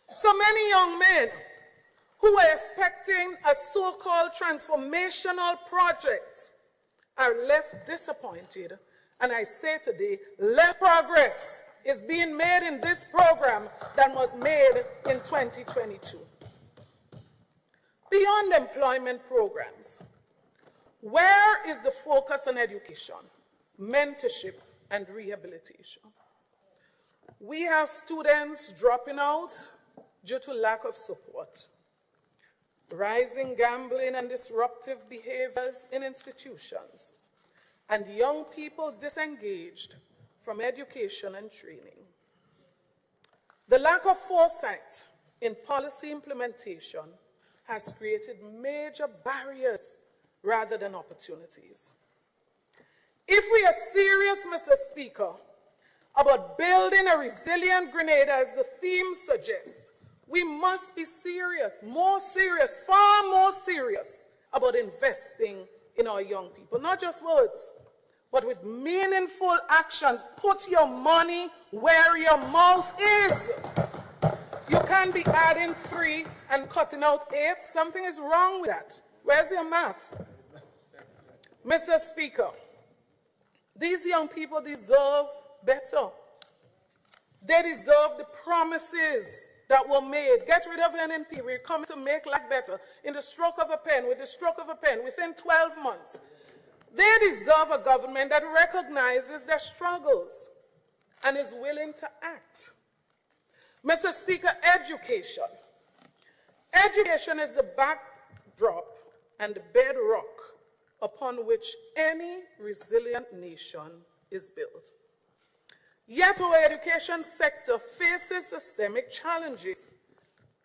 So many young men who were expecting a so-called transformational project are left disappointed. And I say today, less progress is being made in this program than was made in 2022. Beyond employment programs, where is the focus on education, mentorship, and rehabilitation? We have students dropping out due to lack of support, rising gambling and disruptive behaviors in institutions, and young people disengaged from education and training. The lack of foresight in policy implementation has created major barriers rather than opportunities. If we are serious, Mr. Speaker, about building a resilient Grenada, as the theme suggests, we must be serious, more serious, far more serious about investing in our young people. Not just words, but with meaningful actions. Put your money where your mouth is. You can't be adding 3 and cutting out 8. Something is wrong with that. Where's your math? Mr. Speaker, these young people deserve better. They deserve the promises that were made. Get rid of NNP. We're coming to make life better in the stroke of a pen, with the stroke of a pen, within 12 months. They deserve a government that recognizes their struggles and is willing to act. Mr. Speaker, education. Education is the backdrop and the bedrock upon which any resilient nation is built. Yet our education sector faces systemic challenges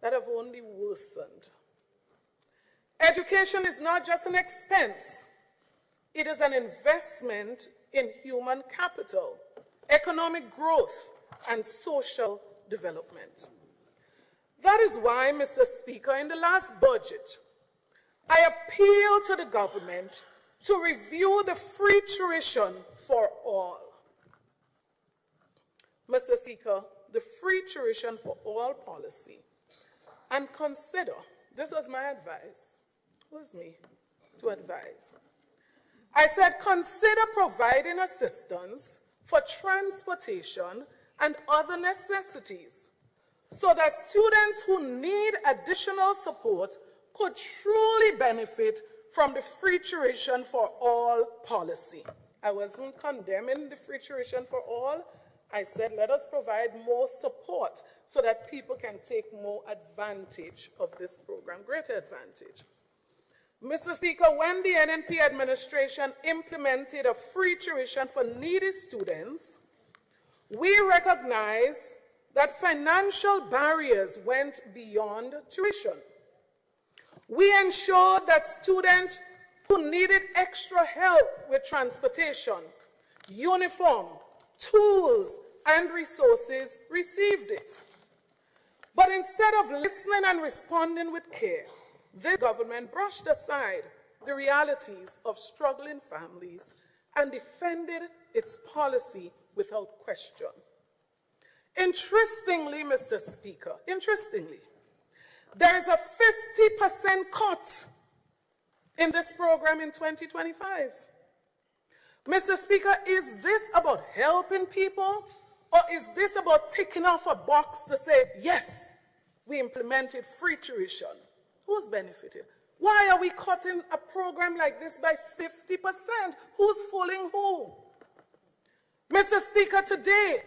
that have only worsened. Education is not just an expense. It is an investment in human capital, economic growth, and social development. That is why, Mr. Speaker, in the last budget, I appeal to the government to review the free tuition for all. Mr. Speaker, the free tuition for all policy, and consider, this was my advice, it was me to advise. I said, consider providing assistance for transportation and other necessities so that students who need additional support could truly benefit from the free tuition for all policy. I wasn't condemning the free tuition for all. I said, let us provide more support so that people can take more advantage of this program, greater advantage. Mr. Speaker, when the NNP administration implemented a free tuition for needy students, we recognize that financial barriers went beyond tuition. We ensured that students who needed extra help with transportation, uniform, tools, and resources received it. But instead of listening and responding with care, this government brushed aside the realities of struggling families and defended its policy without question. Interestingly, Mr. Speaker, there is a 50% cut in this program in 2025. Mr. Speaker, is this about helping people, or is this about ticking off a box to say, yes, we implemented free tuition? Who's benefited? Why are we cutting a program like this by 50%? Who's fooling who? Mr. Speaker, today,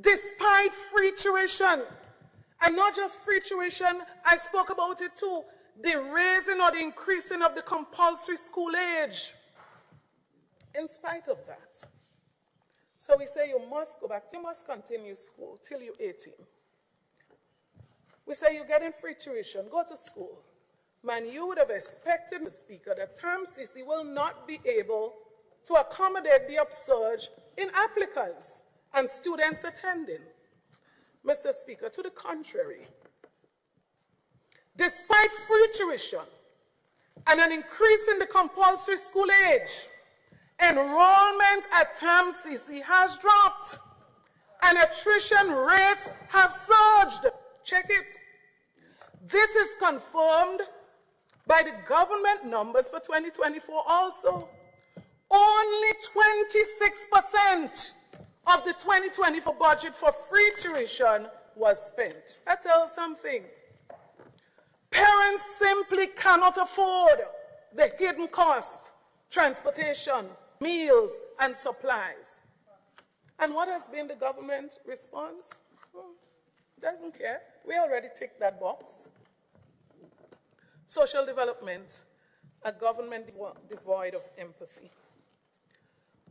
despite free tuition, and not just free tuition, I spoke about it too, the raising or the increasing of the compulsory school age. In spite of that, so we say you must go back, you must continue school till you're 18. We say you're getting free tuition, go to school. Man, you would have expected, Mr. Speaker, that Term CC will not be able to accommodate the upsurge in applicants and students attending. Mr. Speaker, to the contrary, despite free tuition and an increase in the compulsory school age, enrollment at Term CC has dropped and attrition rates have surged. Check it. This is confirmed by the government numbers for 2024 also. Only 26% of the 2024 budget for free tuition was spent. That tells something. Parents simply cannot afford the hidden cost, transportation, meals, and supplies. And what has been the government response? Doesn't care. We already ticked that box. Social development, a government devoid of empathy.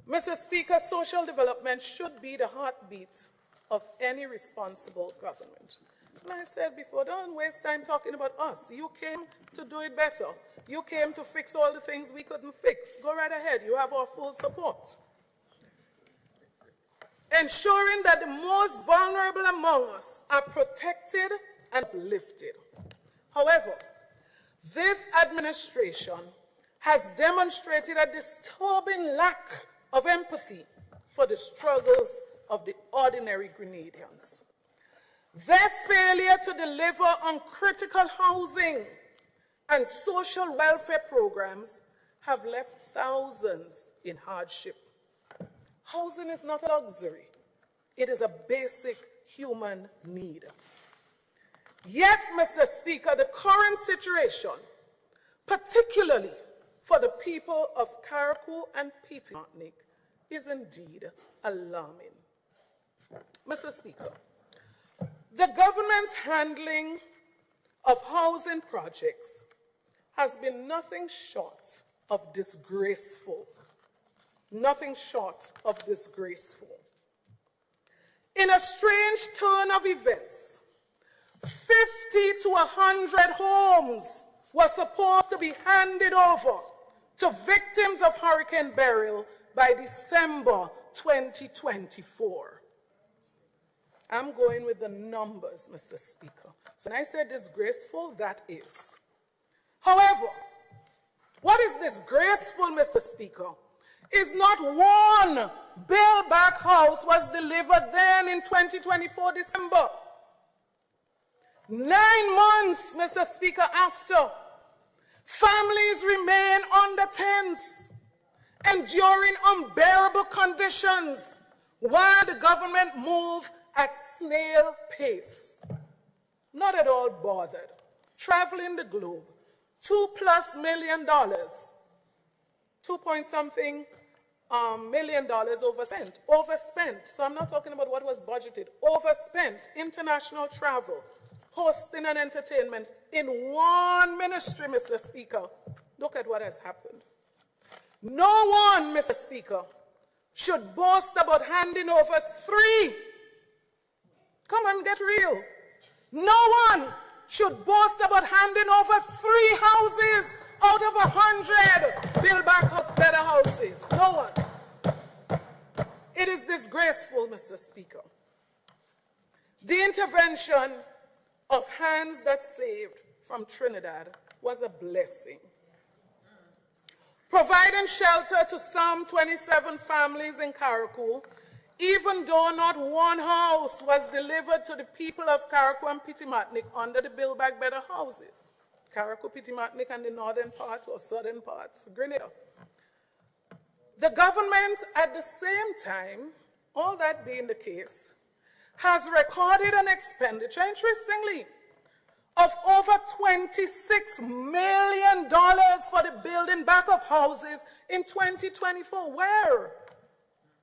Mr. Speaker, social development should be the heartbeat of any responsible government. And I said before, don't waste time talking about us. You came to do it better. You came to fix all the things we couldn't fix. Go right ahead. You have our full support. Ensuring that the most vulnerable among us are protected and uplifted. However, this administration has demonstrated a disturbing lack of empathy for the struggles of the ordinary Grenadians. Their failure to deliver on critical housing and social welfare programs have left thousands in hardship. Housing is not a luxury. It is a basic human need. Yet, Mr. Speaker, the current situation, particularly for the people of Carriacou and Petit Martinique, is indeed alarming. Mr. Speaker, the government's handling of housing projects has been nothing short of disgraceful. Nothing short of disgraceful. In a strange turn of events, 50 to 100 homes were supposed to be handed over to victims of Hurricane Beryl by December 2024. I'm going with the numbers, Mr. Speaker. So when I say disgraceful, that is. However, what is disgraceful, Mr. Speaker, is not one bail-back house was delivered then in 2024 December. 9 months, Mr. Speaker, after, families remain under tents, enduring unbearable conditions, while the government moves at snail pace. Not at all bothered. Traveling the globe, $2+ million, 2-point-something million dollars overspent. So I'm not talking about what was budgeted. Overspent international travel, hosting and entertainment in one ministry, Mr. Speaker. Look at what has happened. No one, Mr. Speaker, should boast about handing over 3. Come on, get real. No one should boast about handing over 3 houses out of 100 Build Back Better houses. No one. It is disgraceful, Mr. Speaker. The intervention of Hands That Saved from Trinidad was a blessing. Providing shelter to some 27 families in Carriacou, even though not one house was delivered to the people of Carriacou and Pitimatnik under the Build Back Better houses. Carriacou, Pitimatnik, and the northern parts or southern parts of Grenada. The government, at the same time, all that being the case, has recorded an expenditure, interestingly, of over $26 million for the building back of houses in 2024. Where?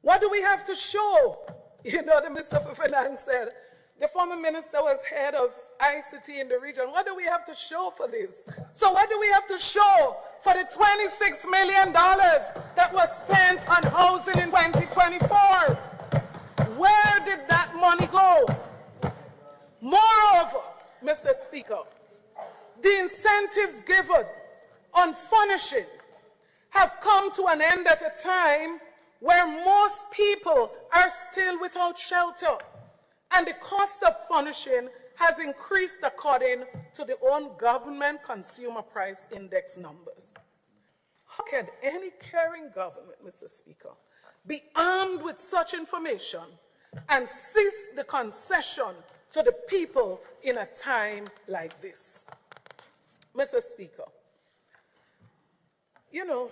What do we have to show? You know, the Minister for Finance said, the former minister was head of ICT in the region. What do we have to show for this? So what do we have to show for the $26 million that was spent on housing in 2024? Where did that money go? Moreover, Mr. Speaker, the incentives given on furnishing have come to an end at a time where most people are still without shelter, and the cost of furnishing has increased according to the own government consumer price index numbers. How can any caring government, Mr. Speaker, be armed with such information and cease the concession to the people in a time like this? Mr. Speaker, you know,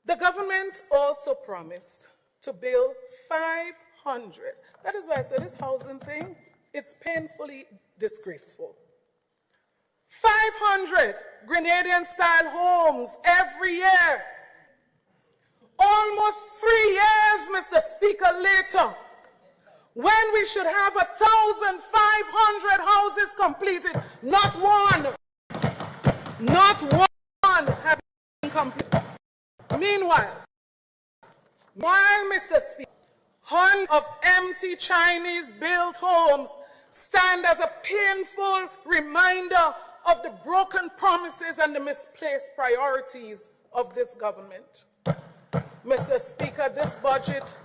the government also promised to build 500. That is why I said this housing thing, it's painfully disgraceful. 500 Grenadian-style homes every year. Almost 3 years, Mr. Speaker, later, when we should have 1,500 houses completed, not one have been completed. Meanwhile, Mr. Speaker, hundreds of empty Chinese-built homes stand as a painful reminder of the broken promises and the misplaced priorities of this government. Mr. Speaker, this budget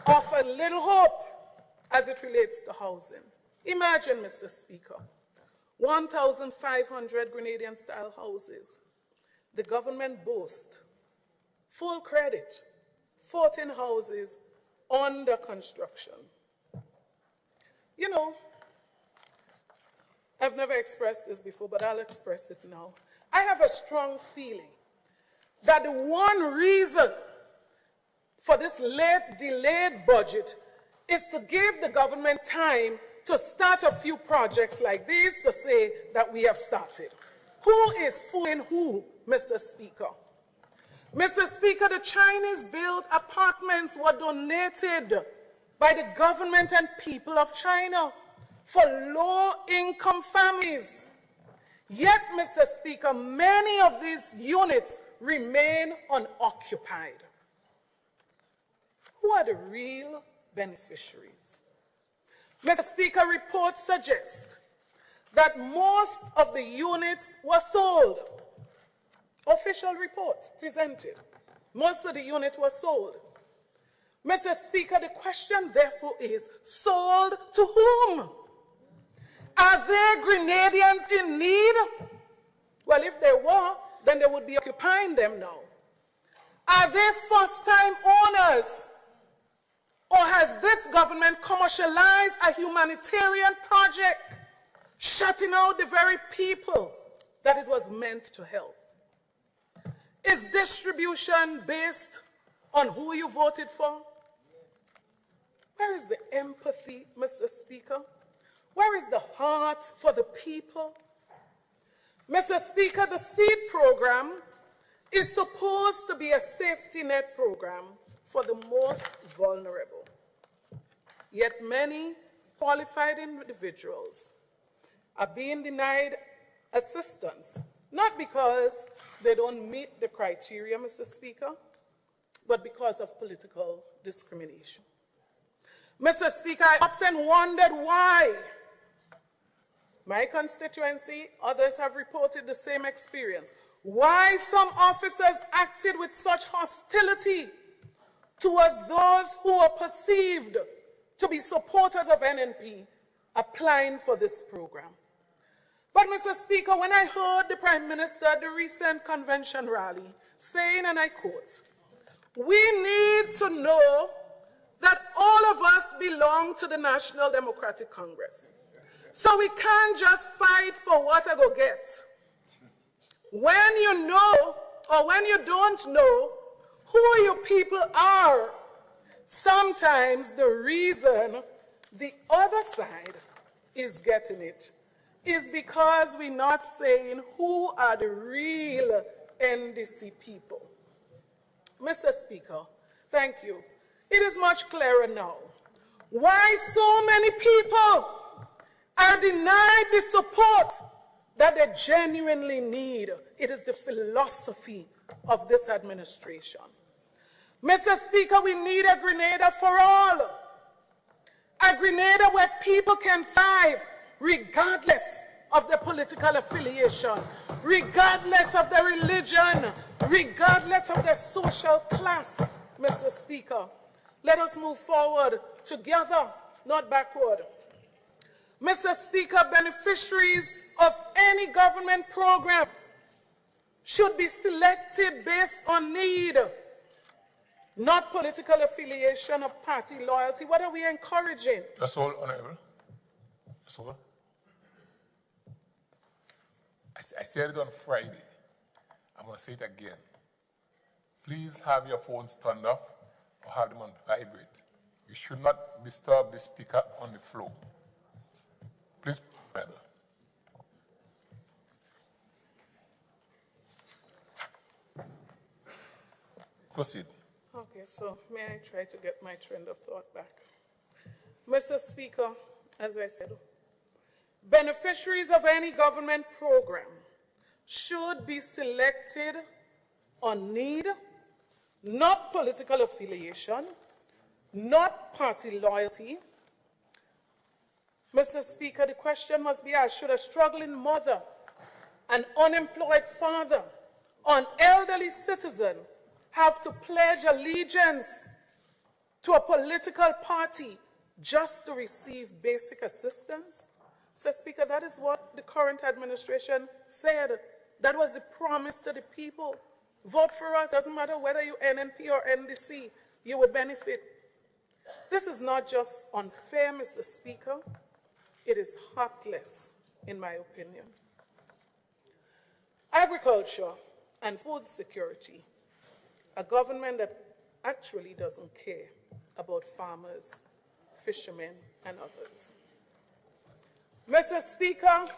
offers little hope as it relates to housing. Imagine, Mr. Speaker, 1,500 Grenadian-style houses. The government boasts, full credit, 14 houses under construction. You know, I've never expressed this before, but I'll express it now. I have a strong feeling that the one reason for this late, delayed budget is to give the government time to start a few projects like these to say that we have started. Who is fooling who, Mr. Speaker? Mr. Speaker, the Chinese-built apartments were donated by the government and people of China for low-income families. Yet, Mr. Speaker, many of these units remain unoccupied. Who are the real beneficiaries? Mr. Speaker, reports suggest that most of the units were sold. Official report presented. Most of the units were sold. Mr. Speaker, the question therefore is, sold to whom? Are there Grenadians in need? Well, if there were, then they would be occupying them now. Are they first-time owners? Or has this government commercialized a humanitarian project, shutting out the very people that it was meant to help? Is distribution based on who you voted for? Where is the empathy, Mr. Speaker? Where is the heart for the people? Mr. Speaker, the SEED program is supposed to be a safety net program for the most vulnerable. Yet many qualified individuals are being denied assistance, not because they don't meet the criteria, Mr. Speaker, but because of political discrimination. Mr. Speaker, I often wondered why My constituency, others have reported the same experience. Why some officers acted with such hostility towards those who are perceived to be supporters of NNP applying for this program. But Mr. Speaker, when I heard the Prime Minister at the recent convention rally saying, and I quote, "We need to know that all of us belong to the National Democratic Congress. So we can't just fight for what I go get." When you know, or when you don't know who your people are, sometimes the reason the other side is getting it is because we're not saying who are the real NDC people. Mr. Speaker, thank you. It is much clearer now why so many people are denied the support that they genuinely need. It is the philosophy of this administration. Mr. Speaker, we need a Grenada for all. A Grenada where people can thrive regardless of their political affiliation, regardless of their religion, regardless of their social class. Mr. Speaker, let us move forward together, not backward. Mr. Speaker, beneficiaries of any government program should be selected based on need, not political affiliation or party loyalty. What are we encouraging? That's all, Honorable. That's all. I said it on Friday. I'm going to say it again. Please have your phones turned off or have them on vibrate. You should not disturb the speaker on the floor. Please, Honorable. Proceed. Okay, so may I try to get my trend of thought back? Mr. Speaker, as I said, beneficiaries of any government program should be selected on need, not political affiliation, not party loyalty. Mr. Speaker, the question must be asked, should a struggling mother, an unemployed father, or an elderly citizen have to pledge allegiance to a political party just to receive basic assistance? Mr. Speaker, that is what the current administration said. That was the promise to the people. Vote for us. Doesn't matter whether you're NNP or NDC, you will benefit. This is not just unfair, Mr. Speaker. It is heartless, in my opinion. Agriculture and food security, a government that actually doesn't care about farmers, fishermen, and others. Mr. Speaker,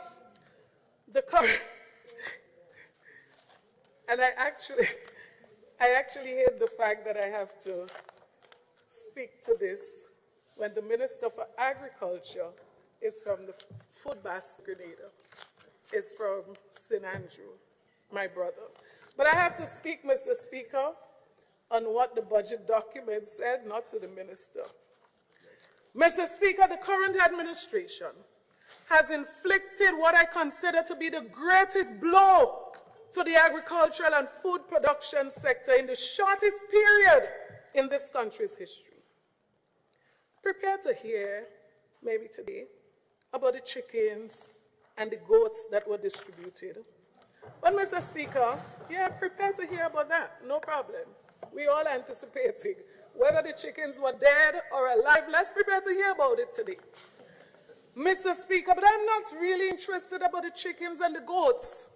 the current, and I actually hate the fact that I have to speak to this when the Minister for Agriculture is from the food basket Grenada, is from St. Andrew, my brother. But I have to speak, Mr. Speaker, on what the budget document said, not to the minister. Mr. Speaker, the current administration has inflicted what I consider to be the greatest blow to the agricultural and food production sector in the shortest period in this country's history. Prepare to hear, maybe today, about the chickens and the goats that were distributed. But Mr. Speaker, yeah, prepare to hear about that, no problem. We're all anticipating whether the chickens were dead or alive. Let's prepare to hear about it today. Mr. Speaker, but I'm not really interested about the chickens and the goats.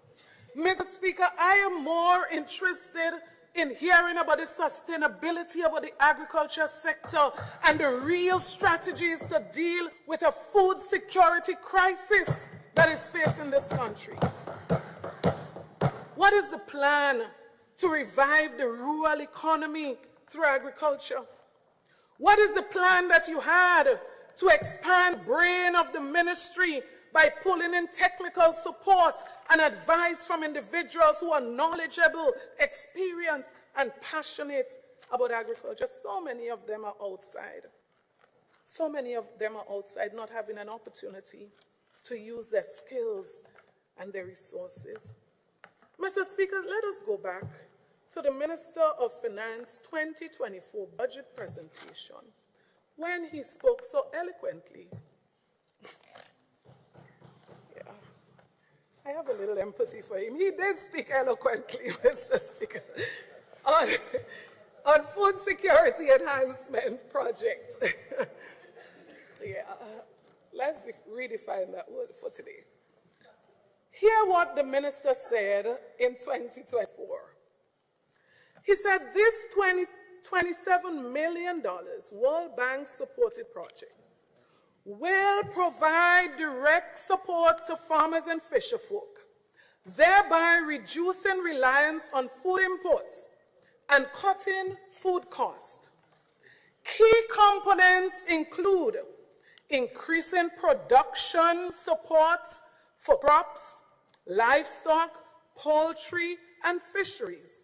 Mr. Speaker, I am more interested in hearing about the sustainability of the agriculture sector and the real strategies to deal with a food security crisis that is facing this country. What is the plan to revive the rural economy through agriculture? What is the plan that you had to expand the brain of the ministry by pulling in technical support and advice from individuals who are knowledgeable, experienced, and passionate about agriculture? So many of them are outside. So many of them are outside, not having an opportunity to use their skills and their resources. Mr. Speaker, let us go back to the Minister of Finance 2024 budget presentation when he spoke so eloquently. Yeah, I have a little empathy for him. He did speak eloquently, Mr. Speaker, on food security enhancement project. Yeah, let's redefine that word for today. Hear what the minister said in 2024. He said this $27 million World Bank supported project will provide direct support to farmers and fisherfolk, thereby reducing reliance on food imports and cutting food costs. Key components include increasing production support for crops, livestock, poultry, and fisheries,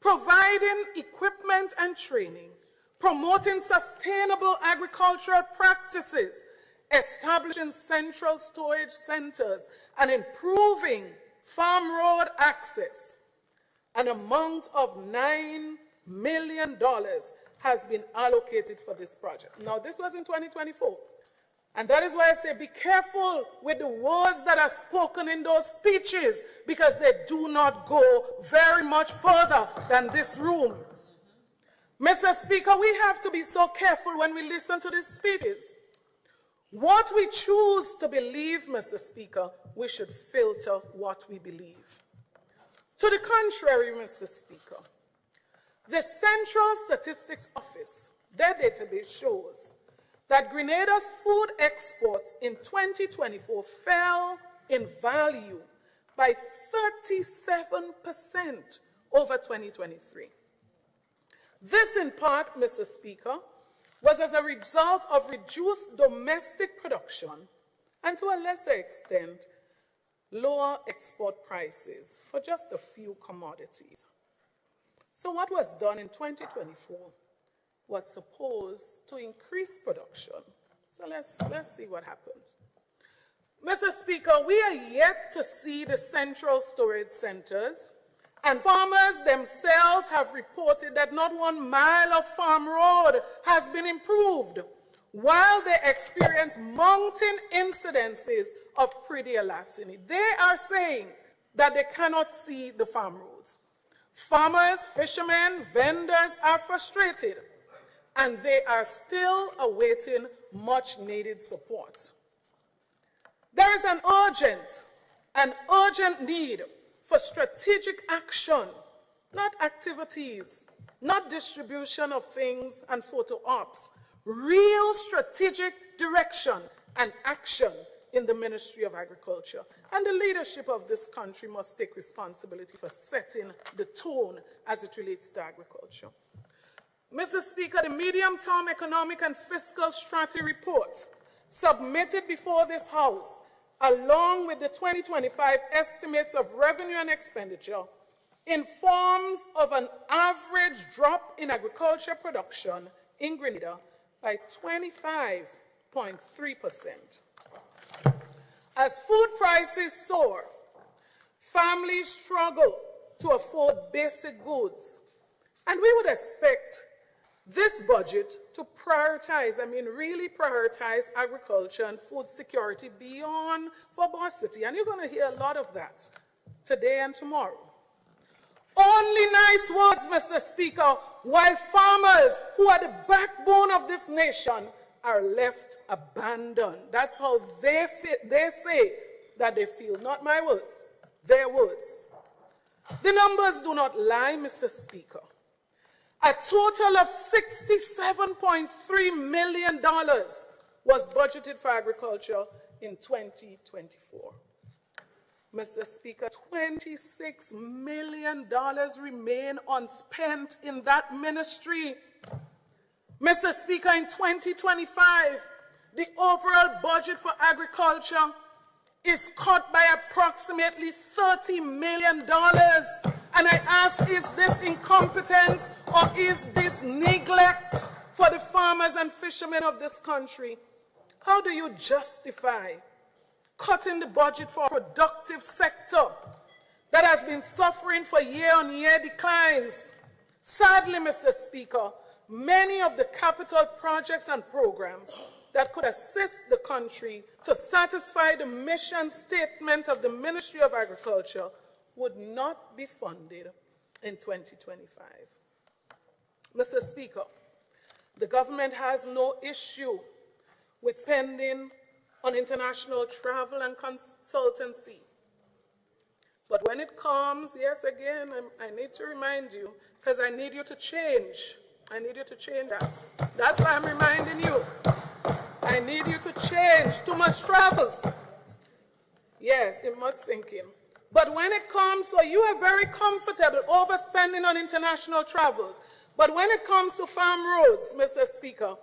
providing equipment and training, promoting sustainable agricultural practices, establishing central storage centers, and improving farm road access. An amount of $9 million has been allocated for this project. Now, this was in 2024. And that is why I say be careful with the words that are spoken in those speeches, because they do not go very much further than this room. Mr. Speaker, we have to be so careful when we listen to these speeches. What we choose to believe, Mr. Speaker, we should filter what we believe. To the contrary, Mr. Speaker, the Central Statistics Office, their database shows that Grenada's food exports in 2024 fell in value by 37% over 2023. This, in part, Mr. Speaker, was as a result of reduced domestic production and, to a lesser extent, lower export prices for just a few commodities. So what was done in 2024 was supposed to increase production. So let's see what happens. Mr. Speaker, we are yet to see the central storage centers, and farmers themselves have reported that not 1 mile of farm road has been improved, while they experience mounting incidences of predial larceny. They are saying that they cannot see the farm roads. Farmers, fishermen, vendors are frustrated, and they are still awaiting much needed support. There is an urgent need for strategic action, not activities, not distribution of things and photo ops, real strategic direction and action in the Ministry of Agriculture. And the leadership of this country must take responsibility for setting the tone as it relates to agriculture. Mr. Speaker, the medium-term economic and fiscal strategy report submitted before this House, along with the 2025 estimates of revenue and expenditure, informs of an average drop in agriculture production in Grenada by 25.3%. As food prices soar, families struggle to afford basic goods, and we would expect this budget to prioritize, really prioritize agriculture and food security beyond verbosity. And you're going to hear a lot of that today and tomorrow. Only nice words, Mr. Speaker, while farmers who are the backbone of this nation are left abandoned. That's how they say that they feel. Not my words, their words. The numbers do not lie, Mr. Speaker. A total of $67.3 million was budgeted for agriculture in 2024. Mr. Speaker, $26 million remain unspent in that ministry. Mr. Speaker, in 2025, the overall budget for agriculture is cut by approximately $30 million. And I ask, is this incompetence or is this neglect for the farmers and fishermen of this country? How do you justify cutting the budget for a productive sector that has been suffering for year-on-year declines. Sadly, Mr. Speaker, many of the capital projects and programs that could assist the country to satisfy the mission statement of the Ministry of Agriculture would not be funded in 2025. Mr. Speaker, the government has no issue with spending on international travel and consultancy. But when it comes, yes, again, I need to remind you, because I need you to change. I need you to change that. That's why I'm reminding you. I need you to change. Too much travels. Yes, it must sink in. But when it comes, so you are very comfortable overspending on international travels. But when it comes to farm roads, Mr. Speaker,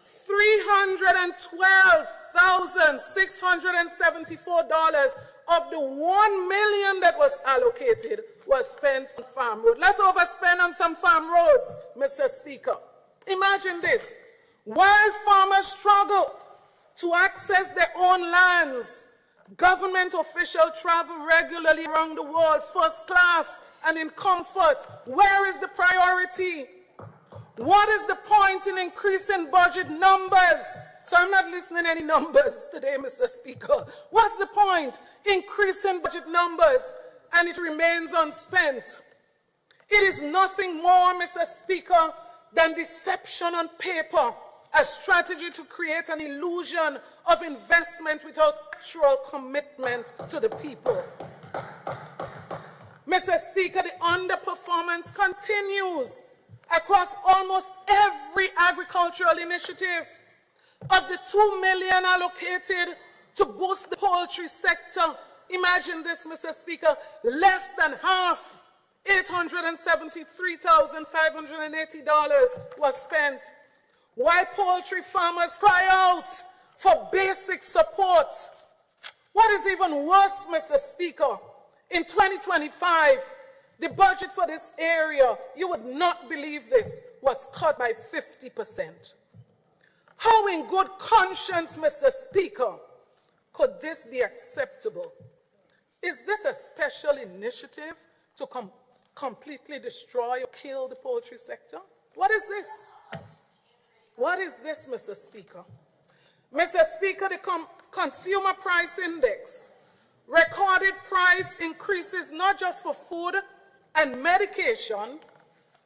$312,674 of the $1 million that was allocated was spent on farm roads. Let's overspend on some farm roads, Mr. Speaker. Imagine this. While farmers struggle to access their own lands, government officials travel regularly around the world, first class and in comfort. Where is the priority? What is the point in increasing budget numbers? So I'm not listening to any numbers today, Mr. Speaker. What's the point? Increasing budget numbers and it remains unspent. It is nothing more, Mr. Speaker, than deception on paper, a strategy to create an illusion of investment without actual commitment to the people. Mr. Speaker, the underperformance continues across almost every agricultural initiative. Of the $2 million allocated to boost the poultry sector, imagine this, Mr. Speaker, less than half, $873,580 was spent. Why poultry farmers cry out for basic support? What is even worse, Mr. Speaker, in 2025, the budget for this area, you would not believe this, was cut by 50%. How in good conscience, Mr. Speaker, could this be acceptable? Is this a special initiative to completely destroy or kill the poultry sector? What is this? What is this, Mr. Speaker? Mr. Speaker, the Consumer Price Index recorded price increases not just for food and medication,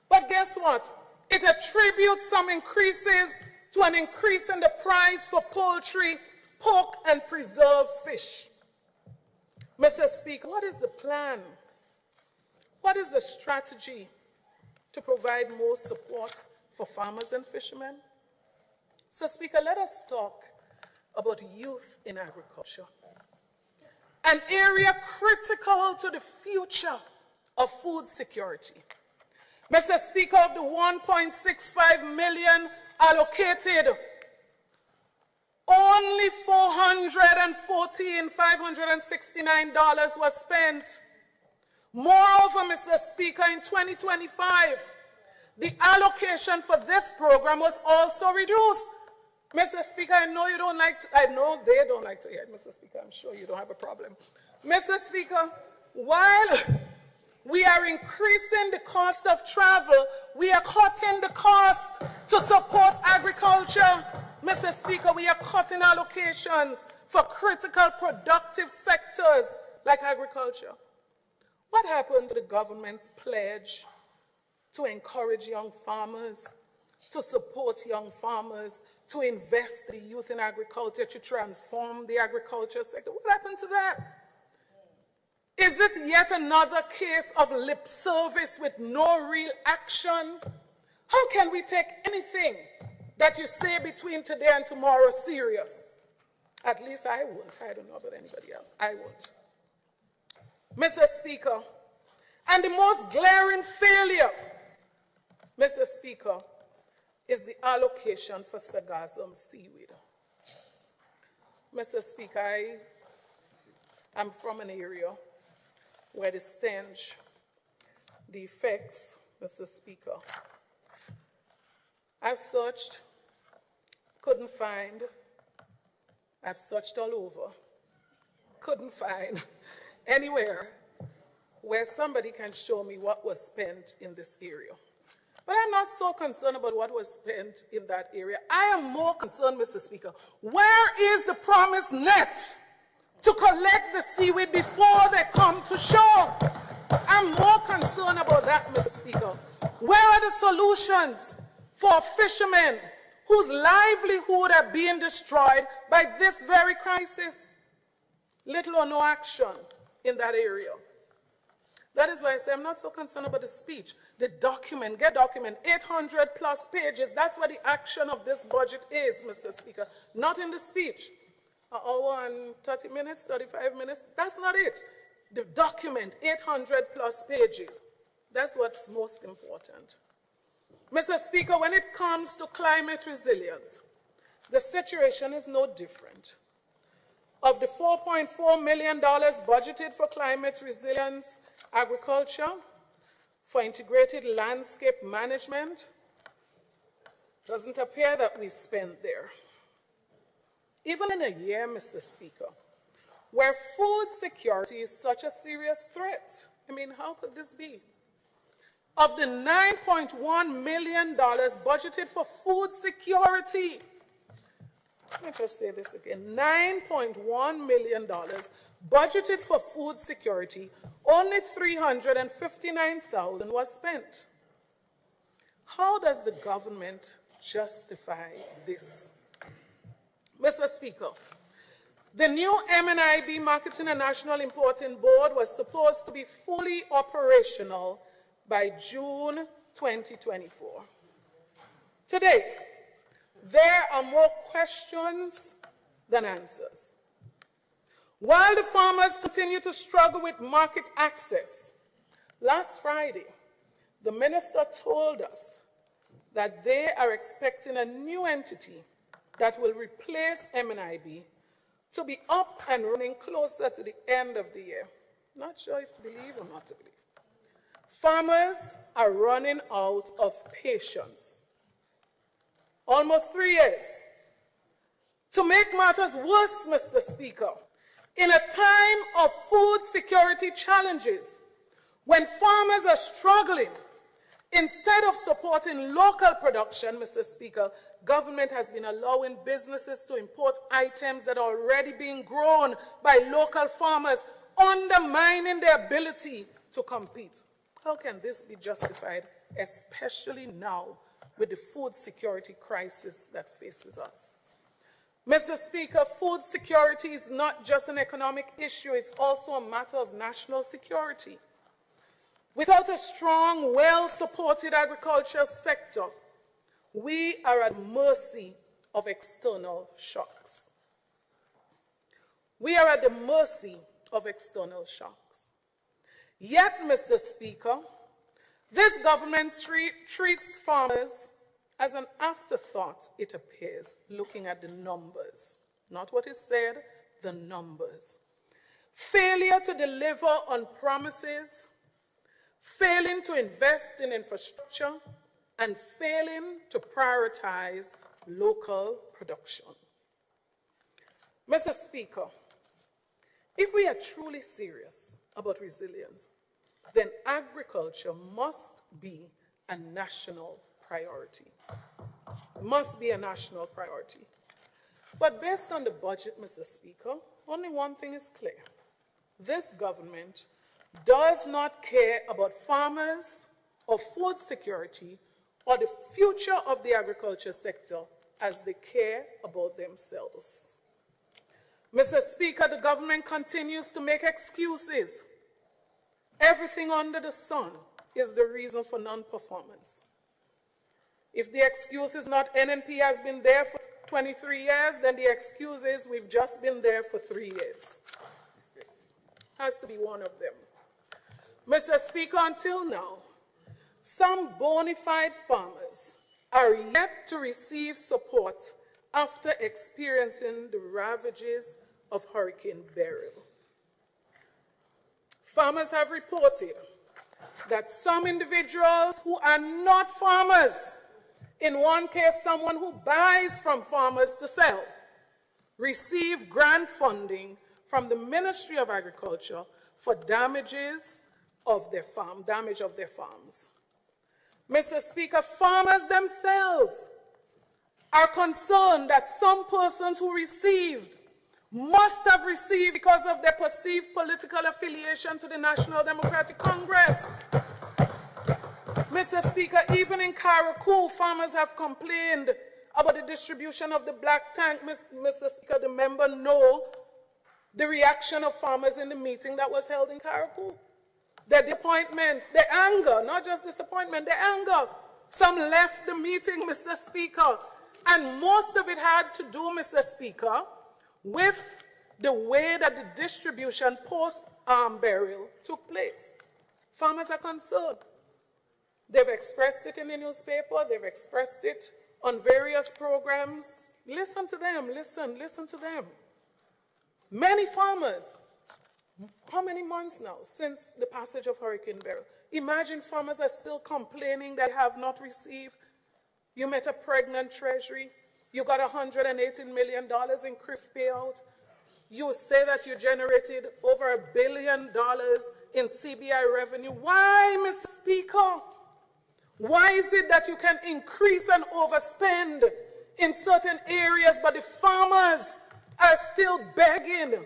but guess what? It attributes some increases to an increase in the price for poultry, pork, and preserved fish. Mr. Speaker, what is the plan? What is the strategy to provide more support for farmers and fishermen? So, Speaker, let us talk about youth in agriculture, an area critical to the future of food security. Mr. Speaker, of the $1.65 million allocated, only $414,569 was spent. Moreover, Mr. Speaker, in 2025, the allocation for this program was also reduced. Mr. Speaker, I know you don't like to, I know they don't like to hear it, Mr. Speaker. I'm sure you don't have a problem. Mr. Speaker, while we are increasing the cost of travel, we are cutting the cost to support agriculture. Mr. Speaker, we are cutting allocations for critical productive sectors like agriculture. What happened to the government's pledge to encourage young farmers, to support young farmers, to invest the youth in agriculture, to transform the agriculture sector? What happened to that? Is it yet another case of lip service with no real action? How can we take anything that you say between today and tomorrow serious? At least I won't. I don't know about anybody else. I won't. Mr. Speaker, and the most glaring failure, Mr. Speaker, is the allocation for sargassum seaweed. Mr. Speaker, I'm from an area where the stench, the effects, Mr. Speaker, I've searched, couldn't find, I've searched all over, couldn't find anywhere where somebody can show me what was spent in this area. But I'm not so concerned about what was spent in that area. I am more concerned, Mr. Speaker, where is the promised net to collect the seaweed before they come to shore? I'm more concerned about that, Mr. Speaker. Where are the solutions for fishermen whose livelihood are being destroyed by this very crisis? Little or no action in that area. That is why I say I'm not so concerned about the speech. The document, get document, 800 plus pages. That's what the action of this budget is, Mr. Speaker. Not in the speech. An hour and 30 minutes, 35 minutes. That's not it. The document, 800 plus pages. That's what's most important. Mr. Speaker, when it comes to climate resilience, the situation is no different. Of the $4.4 million budgeted for climate resilience agriculture, for integrated landscape management, doesn't appear that we've spent there. Even in a year, Mr. Speaker, where food security is such a serious threat. I mean, how could this be? Of the $9.1 million budgeted for food security, let me just say this again, $9.1 million budgeted for food security, only $359,000 was spent. How does the government justify this? Mr. Speaker, the new MNIB Marketing and National Importing Board was supposed to be fully operational by June 2024. Today, there are more questions than answers. While the farmers continue to struggle with market access, last Friday, the minister told us that they are expecting a new entity that will replace MNIB to be up and running closer to the end of the year. Not sure if to believe or not to believe. Farmers are running out of patience. Almost 3 years. To make matters worse, Mr. Speaker, in a time of food security challenges, when farmers are struggling, instead of supporting local production, Mr. Speaker, government has been allowing businesses to import items that are already being grown by local farmers, undermining their ability to compete. How can this be justified, especially now with the food security crisis that faces us? Mr. Speaker, food security is not just an economic issue, it's also a matter of national security. Without a strong, well-supported agriculture sector, we are at mercy of external shocks. We are at the mercy of external shocks. Yet, Mr. Speaker, this government treats farmers as an afterthought, it appears, looking at the numbers. Not what is said, the numbers. Failure to deliver on promises, failing to invest in infrastructure, and failing to prioritize local production. Mr. Speaker, if we are truly serious about resilience, then agriculture must be a national priority. Must be a national priority. But based on the budget, Mr. Speaker, only one thing is clear. This government does not care about farmers or food security or the future of the agriculture sector as they care about themselves. Mr. Speaker, the government continues to make excuses. Everything under the sun is the reason for non-performance. If the excuse is not NNP has been there for 23 years, then the excuse is we've just been there for 3 years. Has to be one of them. Mr. Speaker, until now, some bona fide farmers are yet to receive support after experiencing the ravages of Hurricane Beryl. Farmers have reported that some individuals who are not farmers, in one case someone who buys from farmers to sell, receive grant funding from the Ministry of Agriculture for damage of their farms. Mr. Speaker, farmers themselves are concerned that some persons who received must have received because of their perceived political affiliation to the National Democratic Congress. Mr. Speaker, even in Karakou, farmers have complained about the distribution of the black tank. Mr. Speaker, the member know the reaction of farmers in the meeting that was held in Karakou. Their disappointment, their anger, not just disappointment, their anger. Some left the meeting, Mr. Speaker, and most of it had to do, Mr. Speaker, with the way that the distribution post-arm burial took place. Farmers are concerned. They've expressed it in the newspaper, they've expressed it on various programs. Listen to them, listen to them. Many farmers, how many months now since the passage of Hurricane Beryl? Imagine farmers are still complaining they have not received. You met a pregnant treasury. You got $118 million in CRIF payout. You say that you generated over $1 billion in CBI revenue. Why, Mr. Speaker? Why is it that you can increase and overspend in certain areas, but the farmers are still begging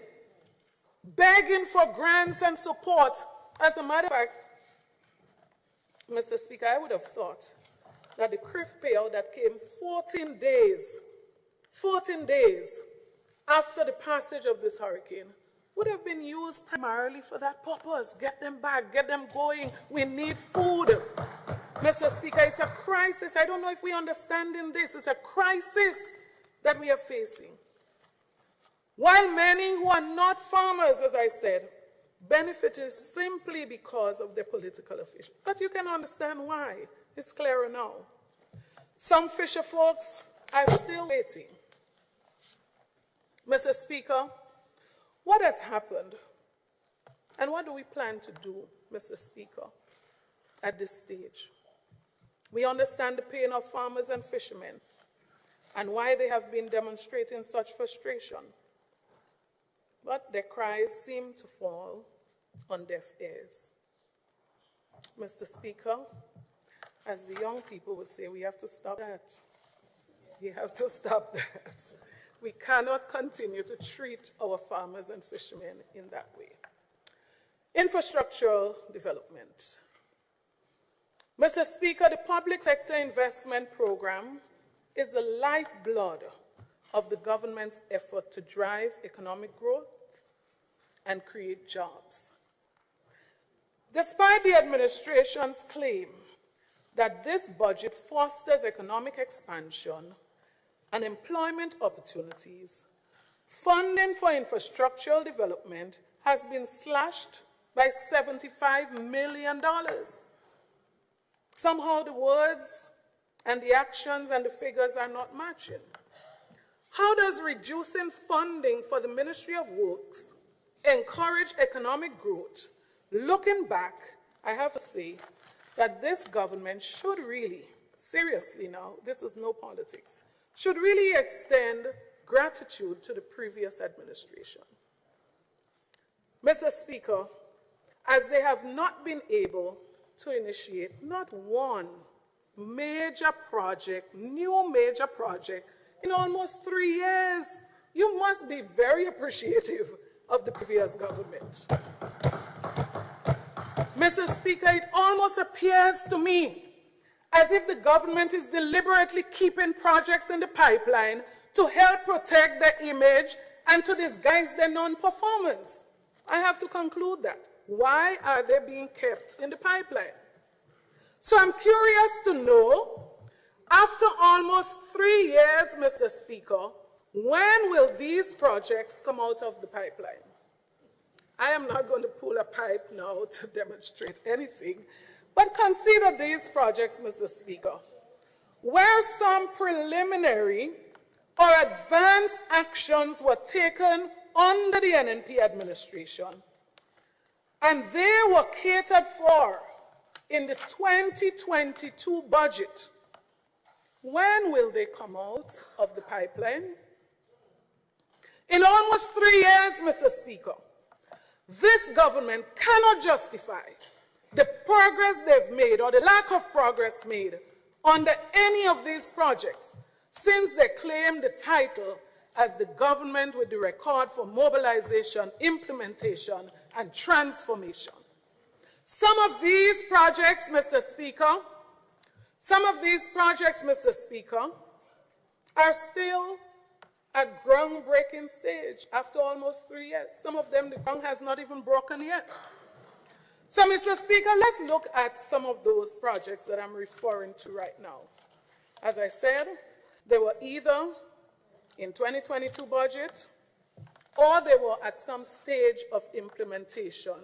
for grants and support? As a matter of fact, Mr. Speaker, I would have thought that the CRIF payout that came 14 days after the passage of this hurricane would have been used primarily for that purpose. Get them back, get them going. We need food. Mr. Speaker, it's a crisis. I don't know if we understand in this. It's a crisis that we are facing. While many who are not farmers, as I said, benefited simply because of their political affiliation. But you can understand why. It's clearer now. Some fisher folks are still waiting. Mr. Speaker, what has happened and what do we plan to do, Mr. Speaker, at this stage? We understand the pain of farmers and fishermen and why they have been demonstrating such frustration. But their cries seem to fall on deaf ears. Mr. Speaker, as the young people would say, we have to stop that. We have to stop that. We cannot continue to treat our farmers and fishermen in that way. Infrastructural development. Mr. Speaker, the public sector investment program is the lifeblood of the government's effort to drive economic growth and create jobs. Despite the administration's claim that this budget fosters economic expansion and employment opportunities, funding for infrastructural development has been slashed by $75 million. Somehow the words and the actions and the figures are not matching. How does reducing funding for the Ministry of Works encourage economic growth? Looking back, I have to say that this government should really, seriously now, this is no politics, should really extend gratitude to the previous administration. Mr. Speaker, as they have not been able to initiate not one major project, new major project, in almost 3 years, you must be very appreciative of the previous government. Mr. Speaker, it almost appears to me as if the government is deliberately keeping projects in the pipeline to help protect their image and to disguise their non-performance. I have to conclude that. Why are they being kept in the pipeline? So I'm curious to know, after almost 3 years, Mr. Speaker, when will these projects come out of the pipeline? I am not going to pull a pipe now to demonstrate anything, but consider these projects, Mr. Speaker, where some preliminary or advanced actions were taken under the NNP administration, and they were catered for in the 2022 budget. When will they come out of the pipeline? In almost 3 years, Mr. Speaker, this government cannot justify the progress they've made or the lack of progress made under any of these projects since they claimed the title as the government with the record for mobilization, implementation, and transformation. Some of these projects, Mr. Speaker, are still at groundbreaking stage after almost 3 years. Some of them, the ground has not even broken yet. So, Mr. Speaker, let's look at some of those projects that I'm referring to right now. As I said, they were either in 2022 budget or they were at some stage of implementation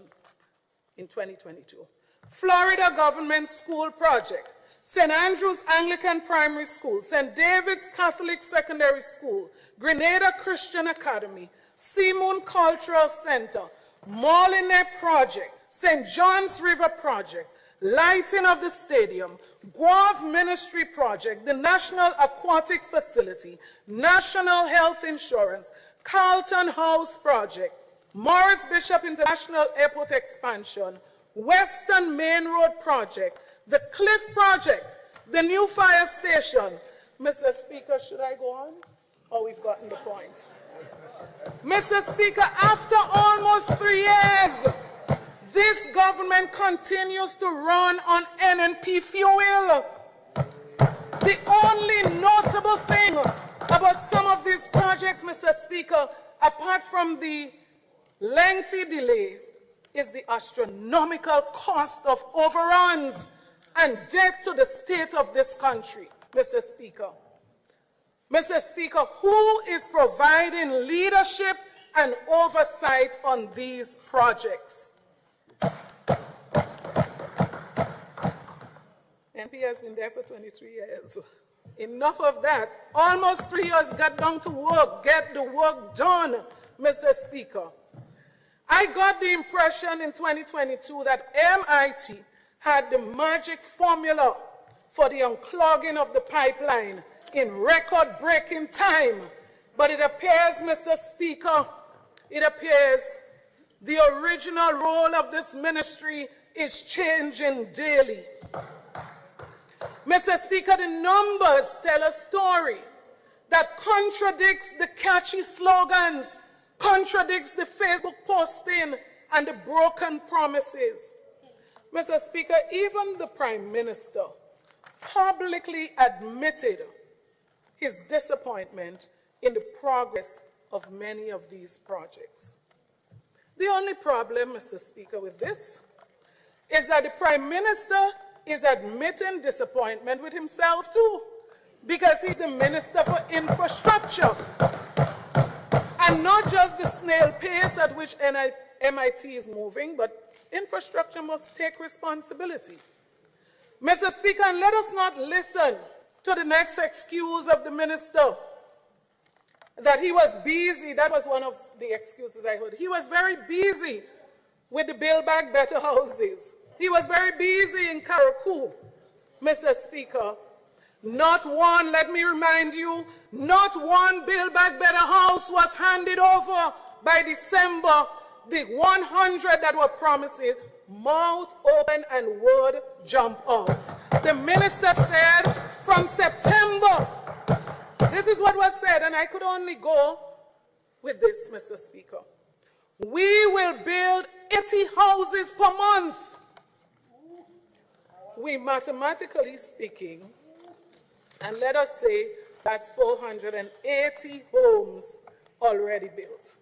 in 2022. Florida Government School Project, St. Andrew's Anglican Primary School, St. David's Catholic Secondary School, Grenada Christian Academy, Seamoon Cultural Center, Molineux Project, St. John's River Project, lighting of the stadium, Guave Ministry Project, the National Aquatic Facility, National Health Insurance, Carlton House Project, Morris Bishop International Airport Expansion, Western Main Road Project, the Cliff Project, the new fire station. Mr. Speaker, should I go on? Oh, we've gotten the point. Mr. Speaker, after almost 3 years, this government continues to run on NNP fuel. The only notable thing about some of these projects, Mr. Speaker, apart from the lengthy delay, is the astronomical cost of overruns and debt to the state of this country, Mr. Speaker. Mr. Speaker, who is providing leadership and oversight on these projects? NP has been there for 23 years. Enough of that. Almost 3 years, get down to work. Get the work done, Mr. Speaker. I got the impression in 2022 that MIT had the magic formula for the unclogging of the pipeline in record-breaking time. But it appears, Mr. Speaker, it appears the original role of this ministry is changing daily. Mr. Speaker, the numbers tell a story that contradicts the catchy slogans, contradicts the Facebook posting, and the broken promises. Mr. Speaker, even the Prime Minister publicly admitted his disappointment in the progress of many of these projects. The only problem, Mr. Speaker, with this is that the Prime Minister is admitting disappointment with himself too, because he's the Minister for Infrastructure. And not just the snail pace at which MIT is moving, but infrastructure must take responsibility. Mr. Speaker, and let us not listen to the next excuse of the minister that he was busy. That was one of the excuses I heard. He was very busy with the Build Back Better houses. He was very busy in Karakou. Mr. Speaker, not one, let me remind you, not one Build Back Better house was handed over by December. The 100 that were promised, mouth open and word jump out. The minister said from September, this is what was said, and I could only go with this, Mr. Speaker. We will build 80 houses per month. We, mathematically speaking, and let us say that's 480 homes already built.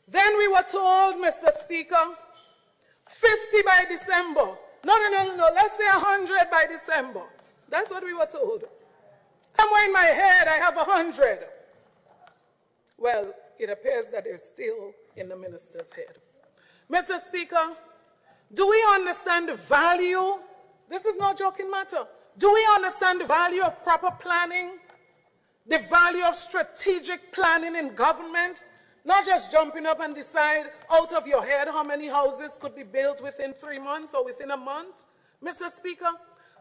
Then we were told, Mr. Speaker, 50 by December. No, let's say 100 by December. That's what we were told. Somewhere in my head, I have 100. Well, it appears that they're still in the minister's head. Mr. Speaker, do we understand the value? This is no joking matter. Do we understand the value of proper planning? The value of strategic planning in government? Not just jumping up and decide out of your head how many houses could be built within 3 months or within a month. Mr. Speaker,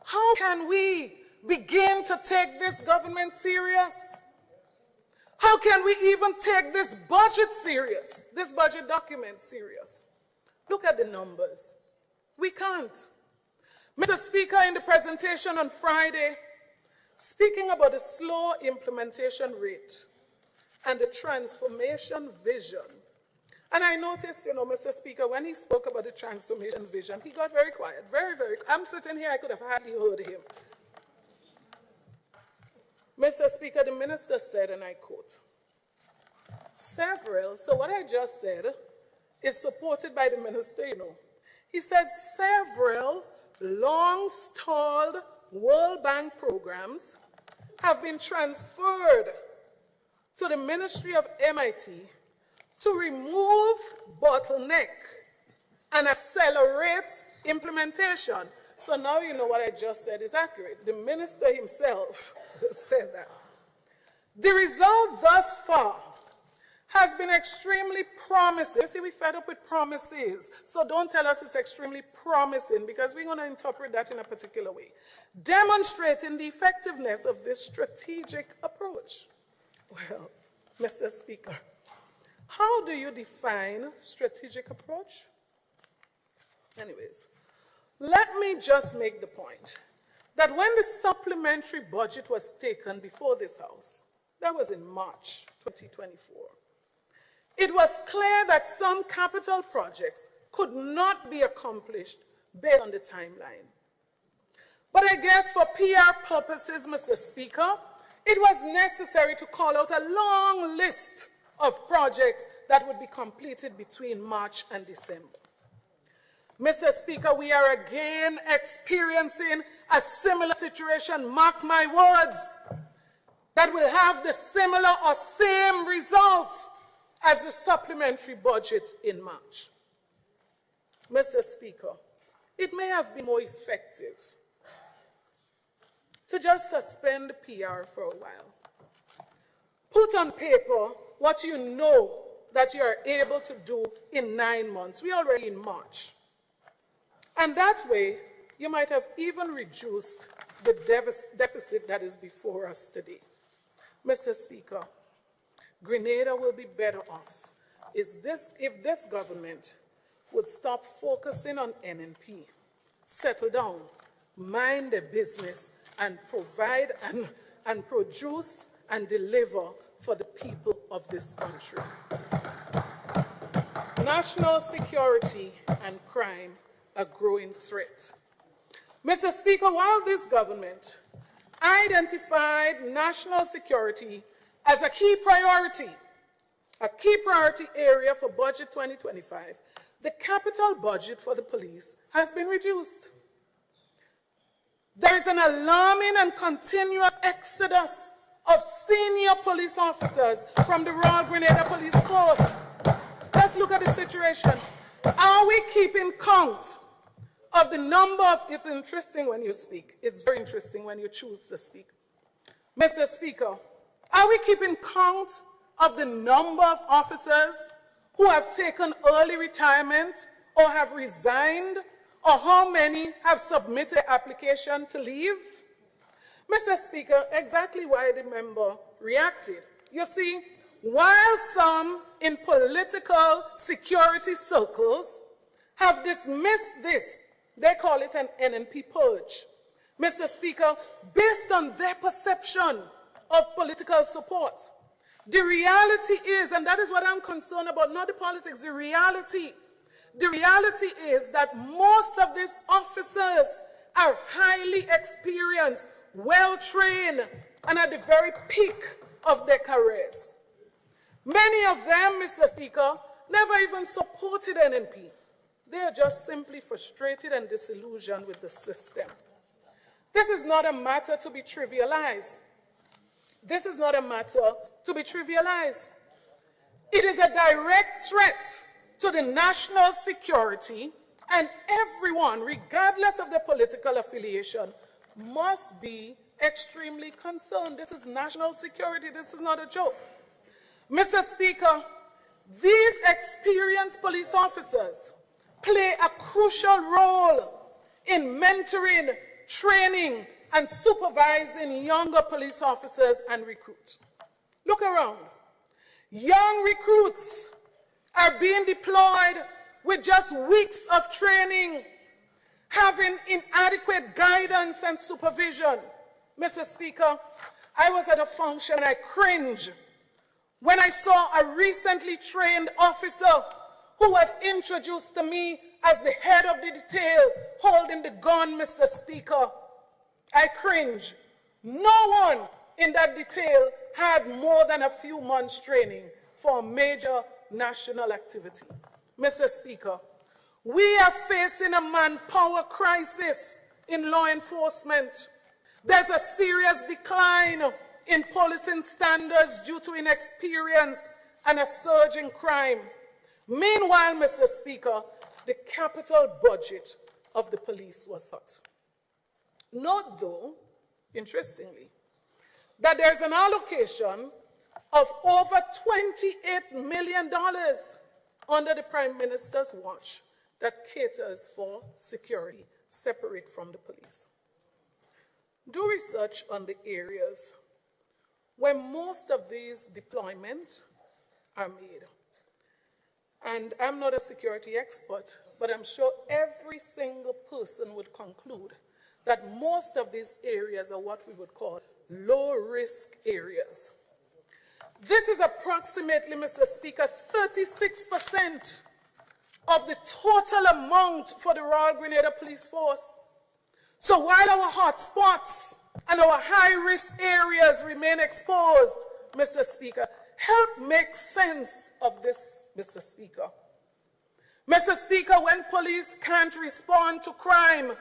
how can we begin to take this government serious? How can we even take this budget serious, this budget document serious? Look at the numbers. We can't. Mr. Speaker, in the presentation on Friday, speaking about the slow implementation rate and the transformation vision, and I noticed, Mr. Speaker, when he spoke about the transformation vision, he got very quiet, very, very quiet. I'm sitting here, I could have hardly heard him. Mr. Speaker, the minister said, and I quote, so what I just said is supported by the minister, He said several long-stalled World Bank programs have been transferred to the Ministry of MIT to remove bottleneck and accelerate implementation. So now you know what I just said is accurate. The minister himself said that. The result thus far has been extremely promising. See, we're fed up with promises. So don't tell us it's extremely promising, because we're going to interpret that in a particular way. Demonstrating the effectiveness of this strategic approach. Well, Mr. Speaker, how do you define strategic approach? Anyways, let me just make the point that when the supplementary budget was taken before this House, that was in March 2024, it was clear that some capital projects could not be accomplished based on the timeline. But I guess for PR purposes, Mr. Speaker, it was necessary to call out a long list of projects that would be completed between March and December. Mr. Speaker, we are again experiencing a similar situation, mark my words, that will have the similar or same results as the supplementary budget in March. Mr. Speaker, it may have been more effective to just suspend the PR for a while. Put on paper what you know that you are able to do in 9 months. We're already in March. And that way, you might have even reduced the deficit that is before us today. Mr. Speaker, Grenada will be better off if this government would stop focusing on NNP, settle down, mind their business, and provide and produce and deliver for the people of this country. National security and crime a growing threat. Mr. Speaker, while this government identified national security as a key priority area for Budget 2025, the capital budget for the police has been reduced. There is an alarming and continuous exodus of senior police officers from the Royal Grenada Police Force. Let's look at the situation. Are we keeping count of the number of, it's interesting when you speak. It's very interesting when you choose to speak. Mr. Speaker, are we keeping count of the number of officers who have taken early retirement or have resigned, or how many have submitted application to leave? Mr. Speaker, exactly why the member reacted. You see, while some in political security circles have dismissed this, they call it an NNP purge. Mr. Speaker, based on their perception of political support, the reality is, and that is what I'm concerned about, not the politics, the reality is that most of these officers are highly experienced, well-trained, and at the very peak of their careers. Many of them, Mr. Speaker, never even supported NNP. They are just simply frustrated and disillusioned with the system. This is not a matter to be trivialized. This is not a matter to be trivialized. It is a direct threat to the national security, and everyone, regardless of their political affiliation, must be extremely concerned. This is national security. This is not a joke. Mr. Speaker, these experienced police officers play a crucial role in mentoring, training, and supervising younger police officers and recruits. Look around. Young recruits are being deployed with just weeks of training, having inadequate guidance and supervision. Mr. Speaker, I was at a function and I cringed when I saw a recently trained officer who was introduced to me as the head of the detail holding the gun, Mr. Speaker. I cringe. No one in that detail had more than a few months training for a major national activity. Mr. Speaker, we are facing a manpower crisis in law enforcement. There's a serious decline in policing standards due to inexperience and a surge in crime. Meanwhile, Mr. Speaker, the capital budget of the police was set. Note, though, interestingly, that there's an allocation of over $28 million under the Prime Minister's watch that caters for security separate from the police. Do research on the areas where most of these deployments are made. And I'm not a security expert, but I'm sure every single person would conclude that most of these areas are what we would call low-risk areas. This is approximately, Mr. Speaker, 36% of the total amount for the Royal Grenada Police Force. So while our hotspots and our high-risk areas remain exposed, Mr. Speaker, help make sense of this, Mr. Speaker. Mr. Speaker, when police can't respond to crime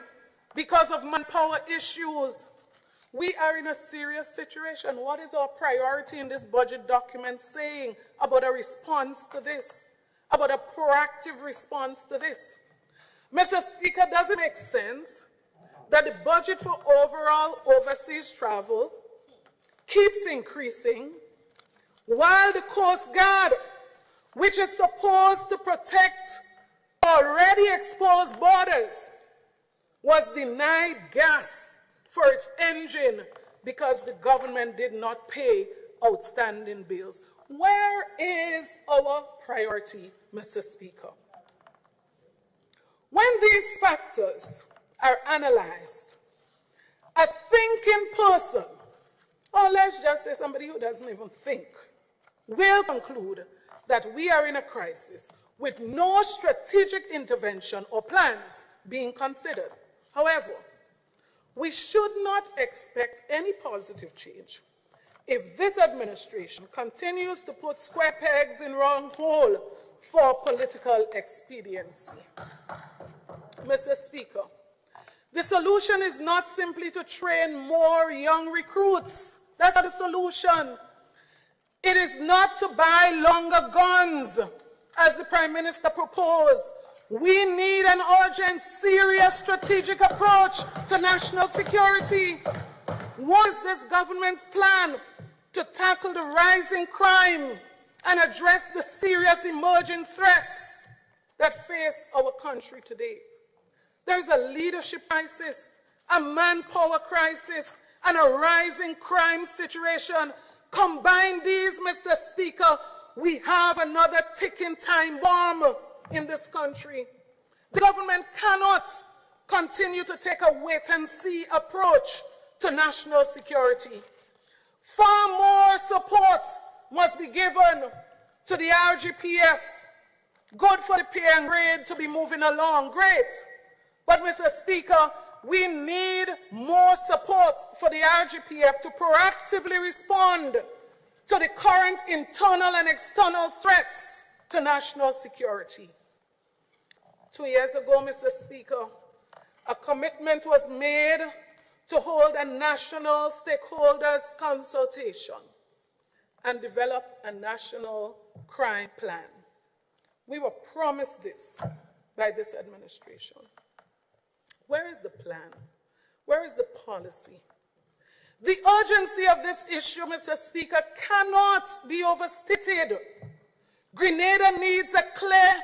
because of manpower issues, we are in a serious situation. What is our priority in this budget document saying about a response to this, about a proactive response to this? Mr. Speaker, does it make sense that the budget for overall overseas travel keeps increasing while the Coast Guard, which is supposed to protect already exposed borders, was denied gas for its engine because the government did not pay outstanding bills? Where is our priority, Mr. Speaker? When these factors are analyzed, a thinking person, or let's just say somebody who doesn't even think, will conclude that we are in a crisis with no strategic intervention or plans being considered. However, we should not expect any positive change if this administration continues to put square pegs in round hole for political expediency. Mr. Speaker, the solution is not simply to train more young recruits. That's not the solution. It is not to buy longer guns, as the Prime Minister proposed. We need an urgent, serious, strategic approach to national security. What is this government's plan to tackle the rising crime and address the serious emerging threats that face our country today? There is a leadership crisis, a manpower crisis, and a rising crime situation. Combine these, Mr. Speaker, we have another ticking time bomb in this country. The government cannot continue to take a wait-and-see approach to national security. Far more support must be given to the RGPF. Good for the pay and grade to be moving along, great. But, Mr. Speaker, we need more support for the RGPF to proactively respond to the current internal and external threats to national security. 2 years ago, Mr. Speaker, a commitment was made to hold a national stakeholders consultation and develop a national crime plan. We were promised this by this administration. Where is the plan? Where is the policy? The urgency of this issue, Mr. Speaker, cannot be overstated. Grenada needs a clear,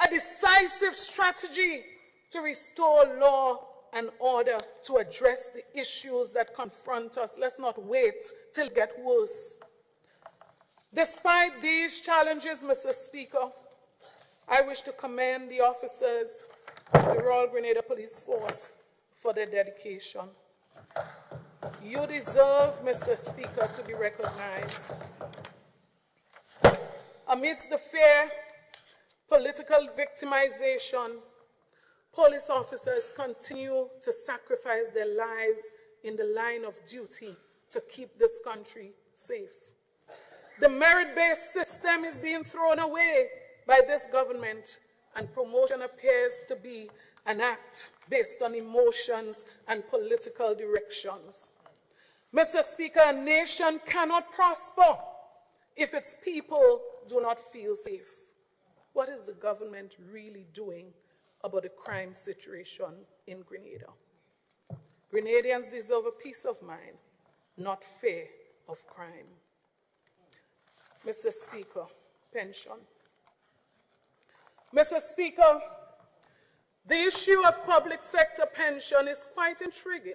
a decisive strategy to restore law and order, to address the issues that confront us. Let's not wait till it gets worse. Despite these challenges, Mr. Speaker, I wish to commend the officers of the Royal Grenada Police Force for their dedication. You deserve, Mr. Speaker, to be recognized. Amidst the fear, political victimization, police officers continue to sacrifice their lives in the line of duty to keep this country safe. The merit-based system is being thrown away by this government, and promotion appears to be an act based on emotions and political directions. Mr. Speaker, a nation cannot prosper if its people do not feel safe. What is the government really doing about the crime situation in Grenada? Grenadians deserve a peace of mind, not fear of crime. Mr. Speaker, pension. Mr. Speaker, the issue of public sector pension is quite intriguing.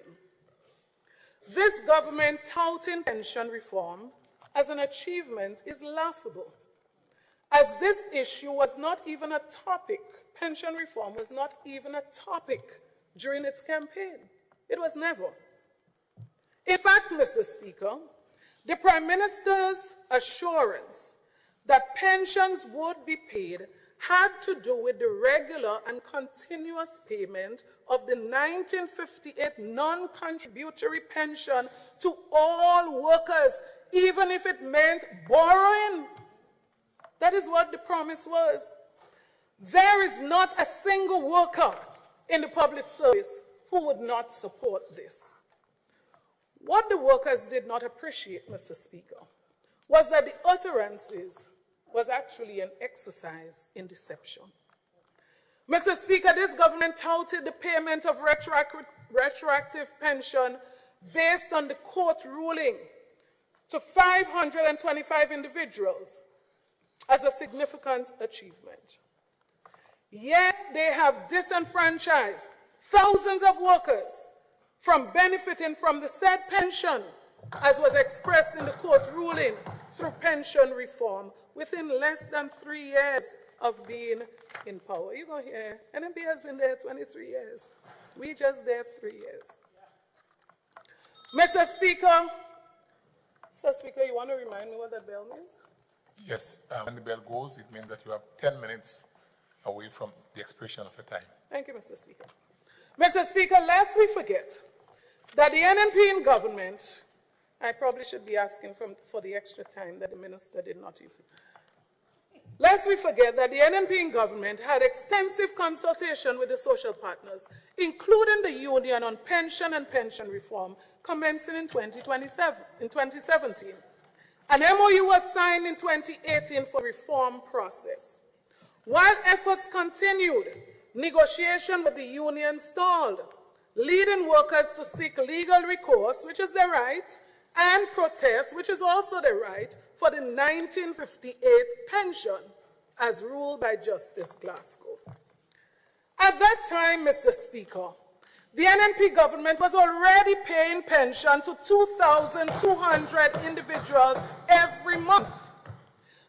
This government touting pension reform as an achievement is laughable, as this issue was not even a topic. Pension reform was not even a topic during its campaign. It was never. In fact, Mr. Speaker, the Prime Minister's assurance that pensions would be paid had to do with the regular and continuous payment of the 1958 non-contributory pension to all workers, even if it meant borrowing. That is what the promise was. There is not a single worker in the public service who would not support this. What the workers did not appreciate, Mr. Speaker, was that the utterances was actually an exercise in deception. Mr. Speaker, this government touted the payment of retroactive pension based on the court ruling to 525 individuals as a significant achievement. Yet they have disenfranchised thousands of workers from benefiting from the said pension, as was expressed in the court ruling, through pension reform within less than 3 years of being in power. You go here, NMP has been there 23 years. We just there 3 years. Mr. Speaker, you want to remind me what that bell means? Yes, when the bell goes, it means that you have 10 minutes away from the expiration of your time. Thank you, Mr. Speaker. Mr. Speaker, lest we forget that the NNP in government, I probably should be asking for the extra time that the minister did not use it. Lest we forget that the NNP in government had extensive consultation with the social partners, including the Union on pension and pension reform, commencing in 2017. An MOU was signed in 2018 for reform process. While efforts continued, negotiation with the union stalled, leading workers to seek legal recourse, which is their right, and protest, which is also their right, for the 1958 pension, as ruled by Justice Glasgow. At that time, Mr. Speaker, the NNP government was already paying pension to 2,200 individuals every month.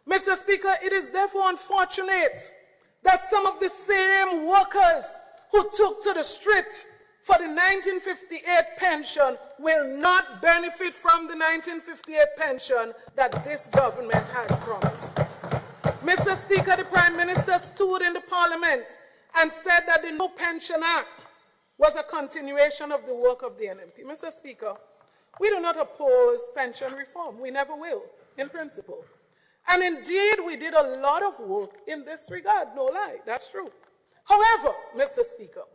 Mr. Speaker, it is therefore unfortunate that some of the same workers who took to the street for the 1958 pension will not benefit from the 1958 pension that this government has promised. Mr. Speaker, the Prime Minister stood in the Parliament and said that the No Pension Act was a continuation of the work of the NNP. Mr. Speaker, we do not oppose pension reform. We never will, in principle. And indeed, we did a lot of work in this regard, no lie, that's true. However, Mr. Speaker,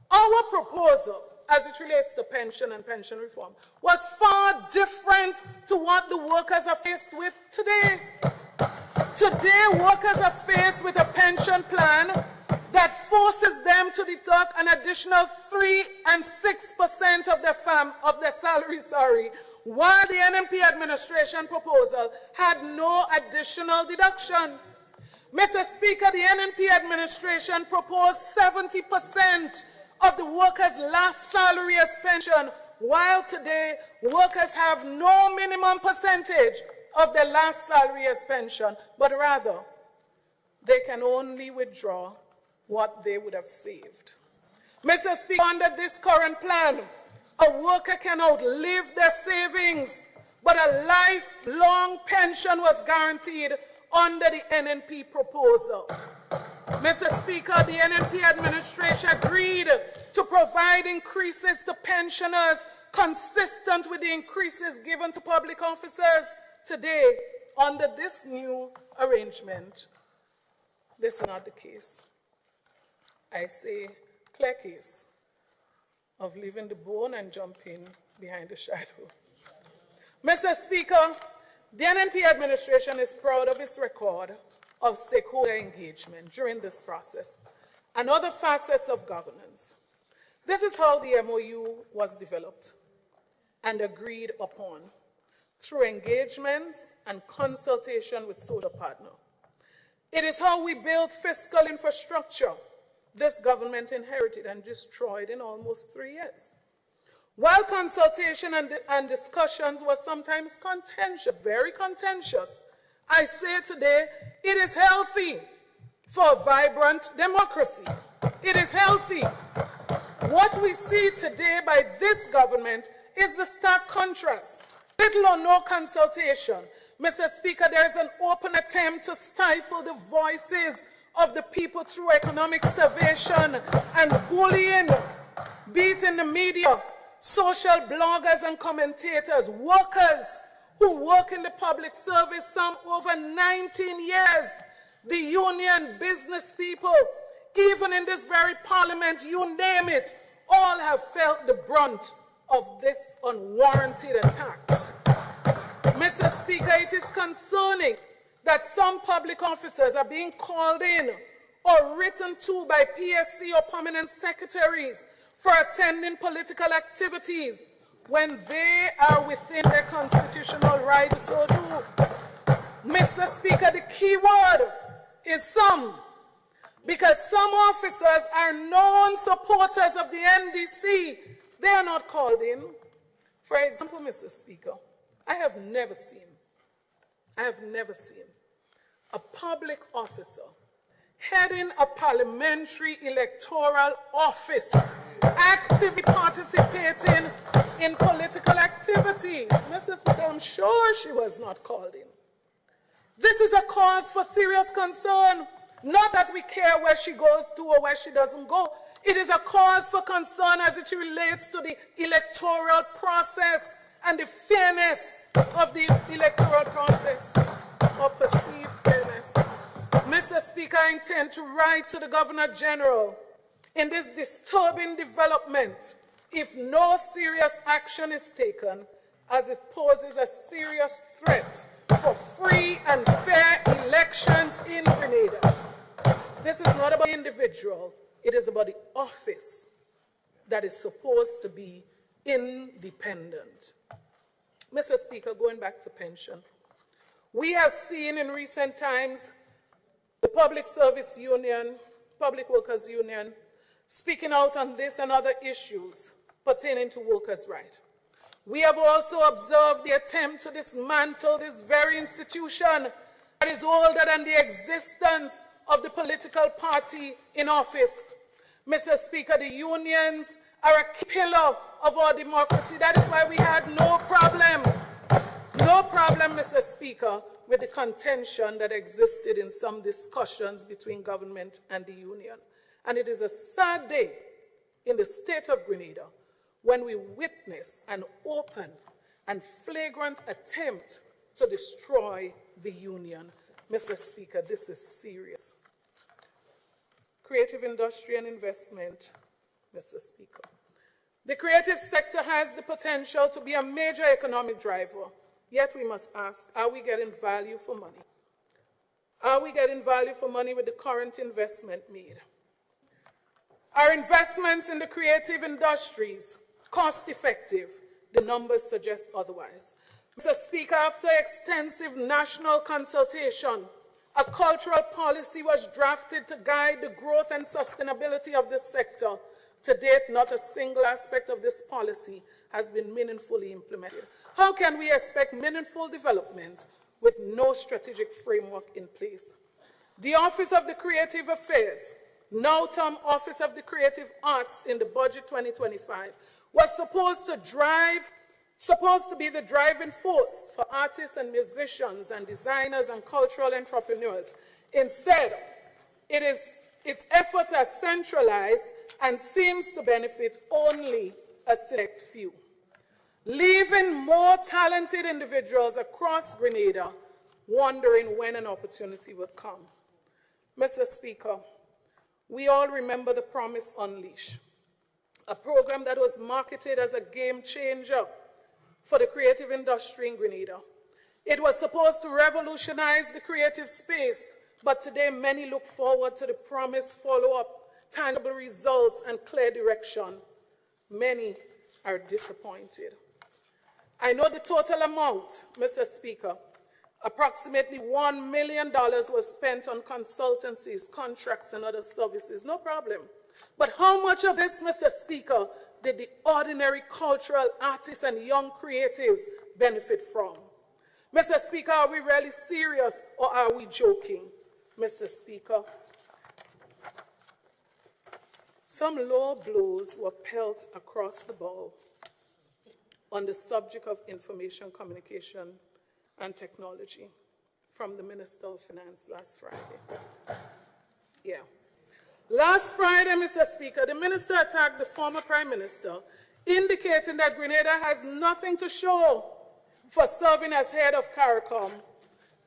our proposal as it relates to pension and pension reform was far different to what the workers are faced with today. Today, workers are faced with a pension plan that forces them to deduct an additional 3 and 6% of their salary, while the NNP administration proposal had no additional deduction. Mr. Speaker, the NNP administration proposed 70% of the workers' last salary as pension, while today workers have no minimum percentage of their last salary as pension, but rather they can only withdraw what they would have saved. Mr. Speaker, under this current plan, a worker can outlive their savings, but a lifelong pension was guaranteed under the NNP proposal. Mr. Speaker, the NNP administration agreed to provide increases to pensioners consistent with the increases given to public officers. Today, under this new arrangement, this is not the case. I say clear case of leaving the bone and jumping behind the shadow. Mr. Speaker, the NNP administration is proud of its record of stakeholder engagement during this process and other facets of governance. This is how the MOU was developed and agreed upon through engagements and consultation with social partners. It is how we build fiscal infrastructure this government inherited and destroyed in almost 3 years. While consultation and discussions were sometimes contentious, very contentious, I say today it is healthy for a vibrant democracy. It is healthy. What we see today by this government is the stark contrast. Little or no consultation. Mr. Speaker, there is an open attempt to stifle the voices of the people through economic starvation and bullying, be it in the media, social bloggers and commentators, workers who work in the public service, some over 19 years, the union, business people, even in this very parliament, you name it, all have felt the brunt of this unwarranted attacks. Mr. Speaker, it is concerning that some public officers are being called in or written to by PSC or permanent secretaries for attending political activities when they are within their constitutional right to so do. Mr. Speaker, the key word is some, because some officers are known supporters of the NDC. They are not called in. For example, Mr. Speaker, I have never seen a public officer heading a parliamentary electoral office actively participating in political activities. Mr. Speaker, I'm sure she was not called in. This is a cause for serious concern. Not that we care where she goes to or where she doesn't go. It is a cause for concern as it relates to the electoral process and the fairness of the electoral process, or perceived fairness. Mr. Speaker, I intend to write to the Governor General in this disturbing development if no serious action is taken, as it poses a serious threat for free and fair elections in Grenada. This is not about the individual, it is about the office that is supposed to be independent. Mr. Speaker, going back to pension, we have seen in recent times the Public Service Union, Public Workers Union, speaking out on this and other issues pertaining to workers' rights. We have also observed the attempt to dismantle this very institution that is older than the existence of the political party in office. Mr. Speaker, the unions are a key pillar of our democracy. That is why we had no problem, Mr. Speaker, with the contention that existed in some discussions between government and the union. And it is a sad day in the state of Grenada when we witness an open and flagrant attempt to destroy the union. Mr. Speaker, this is serious. Creative industry and investment, Mr. Speaker. The creative sector has the potential to be a major economic driver, yet we must ask, are we getting value for money? Are we getting value for money with the current investment made? Are investments in the creative industries cost-effective? The numbers suggest otherwise. Mr. Speaker, after extensive national consultation, a cultural policy was drafted to guide the growth and sustainability of this sector. To date, not a single aspect of this policy has been meaningfully implemented. How can we expect meaningful development with no strategic framework in place. The Office of the Creative Affairs, now termed Office of the Creative Arts in the budget 2025, was supposed to be the driving force for artists and musicians and designers and cultural entrepreneurs. Instead, its efforts are centralized and seems to benefit only a select few, leaving more talented individuals across Grenada wondering when an opportunity would come. Mr. Speaker, we all remember the Promise Unleash, a program that was marketed as a game changer for the creative industry in Grenada. It was supposed to revolutionize the creative space, but today many look forward to the promised follow-up, tangible results, and clear direction. Many are disappointed. I know the total amount, Mr. Speaker. Approximately $1 million was spent on consultancies, contracts, and other services. No problem. But how much of this, Mr. Speaker, did the ordinary cultural artists and young creatives benefit from? Mr. Speaker, are we really serious or are we joking? Mr. Speaker, some low blows were pelt across the bow on the subject of information communication and technology from the Minister of Finance last Friday. Yeah. Last Friday, Mr. Speaker, the minister attacked the former Prime Minister, indicating that Grenada has nothing to show for serving as head of CARICOM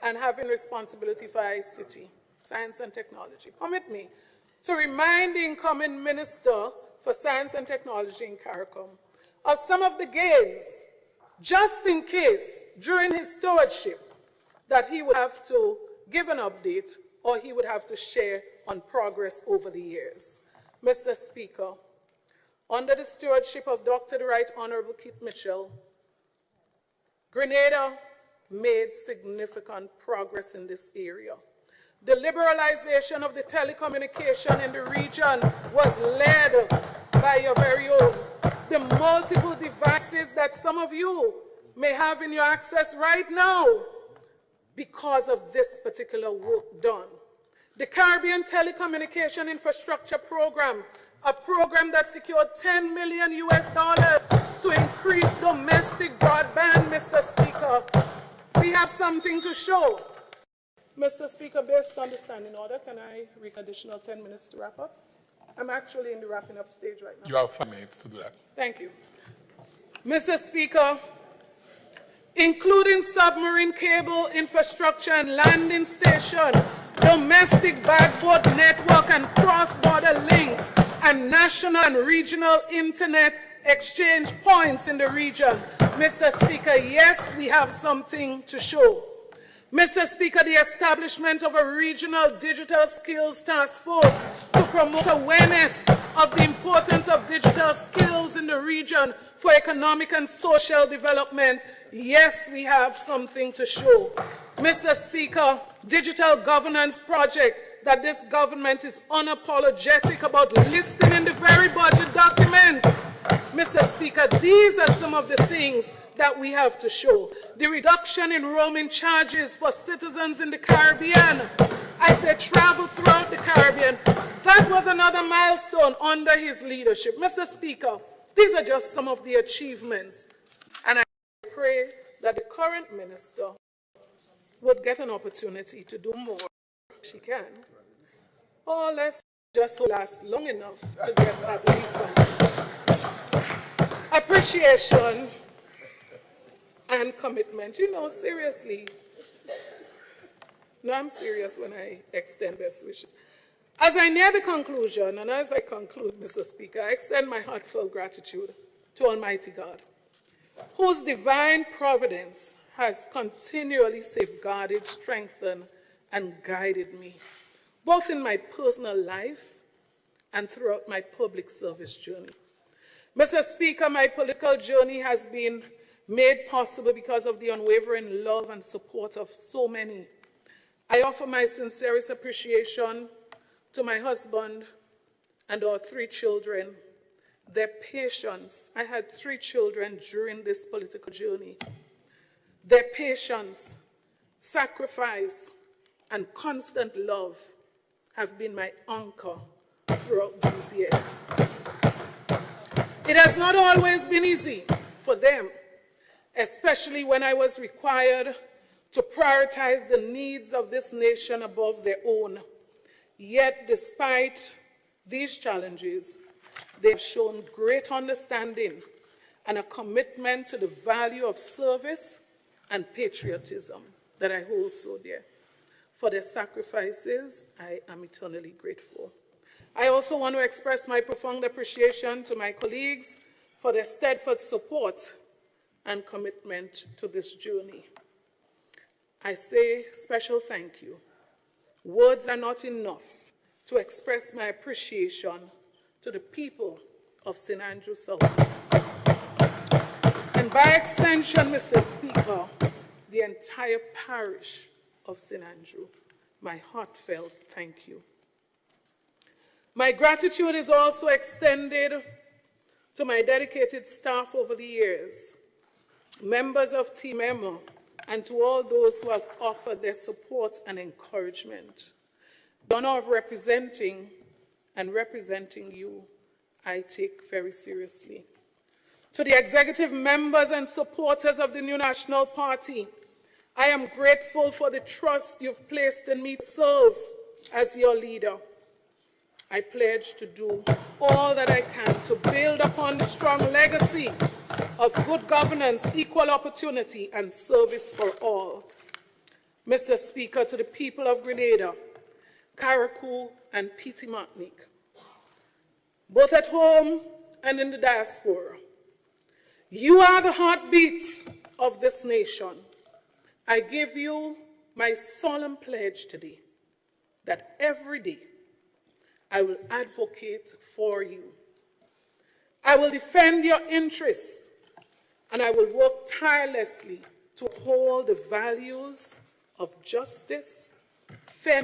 and having responsibility for ICT, Science and Technology. Permit me to remind the incoming Minister for Science and Technology in CARICOM of some of the gains, just in case, during his stewardship, that he would have to give an update or he would have to share on progress over the years. Mr. Speaker, under the stewardship of Dr. the Right Honorable Keith Mitchell, Grenada made significant progress in this area. The liberalization of the telecommunication in the region was led by your very own. The multiple devices that some of you may have in your access right now because of this particular work done. The Caribbean Telecommunication Infrastructure Program, a program that secured $10 million to increase domestic broadband, Mr. Speaker. We have something to show. Mr. Speaker, based on the standing order, can I read additional 10 minutes to wrap up? I'm actually in the wrapping up stage right now. You have 5 minutes to do that. Thank you. Mr. Speaker, including submarine cable infrastructure and landing station, domestic backbone network and cross-border links, and national and regional internet exchange points in the region. Mr. Speaker, yes, we have something to show. Mr. Speaker, the establishment of a regional digital skills task force to promote awareness of the importance of digital skills in the region for economic and social development. Yes, we have something to show. Mr. Speaker, digital governance project that this government is unapologetic about listing in the very budget document. Mr. Speaker, these are some of the things that we have to show. The reduction in roaming charges for citizens in the Caribbean. I said travel throughout the Caribbean. That was another milestone under his leadership. Mr. Speaker, these are just some of the achievements. And I pray that the current minister would get an opportunity to do more. She can. Or let's just last long enough to get at least some appreciation and commitment. You know, seriously. No, I'm serious when I extend best wishes. As I near the conclusion, and as I conclude, Mr. Speaker, I extend my heartfelt gratitude to Almighty God, whose divine providence has continually safeguarded, strengthened, and guided me, both in my personal life and throughout my public service journey. Mr. Speaker, my political journey has been made possible because of the unwavering love and support of so many. I offer my sincerest appreciation to my husband and our 3 children, their patience. I had 3 children during this political journey. Their patience, sacrifice, and constant love have been my anchor throughout these years. It has not always been easy for them, especially when I was required to prioritize the needs of this nation above their own. Yet, despite these challenges, they have shown great understanding and a commitment to the value of service and patriotism that I hold so dear. For their sacrifices, I am eternally grateful. I also want to express my profound appreciation to my colleagues for their steadfast support and commitment to this journey. I say special thank you. Words are not enough to express my appreciation to the people of St. Andrew South. And by extension, Mr. Speaker, the entire parish of St. Andrew, my heartfelt thank you. My gratitude is also extended to my dedicated staff over the years, members of Team Emma, and to all those who have offered their support and encouragement. The honor of representing you, I take very seriously. To the executive members and supporters of the New National Party, I am grateful for the trust you've placed in me to serve as your leader. I pledge to do all that I can to build upon the strong legacy of good governance, equal opportunity, and service for all. Mr. Speaker, to the people of Grenada, Carriacou, and Petite Martinique, both at home and in the diaspora, you are the heartbeat of this nation. I give you my solemn pledge today that every day I will advocate for you. I will defend your interests, and I will work tirelessly to uphold the values of justice, fairness,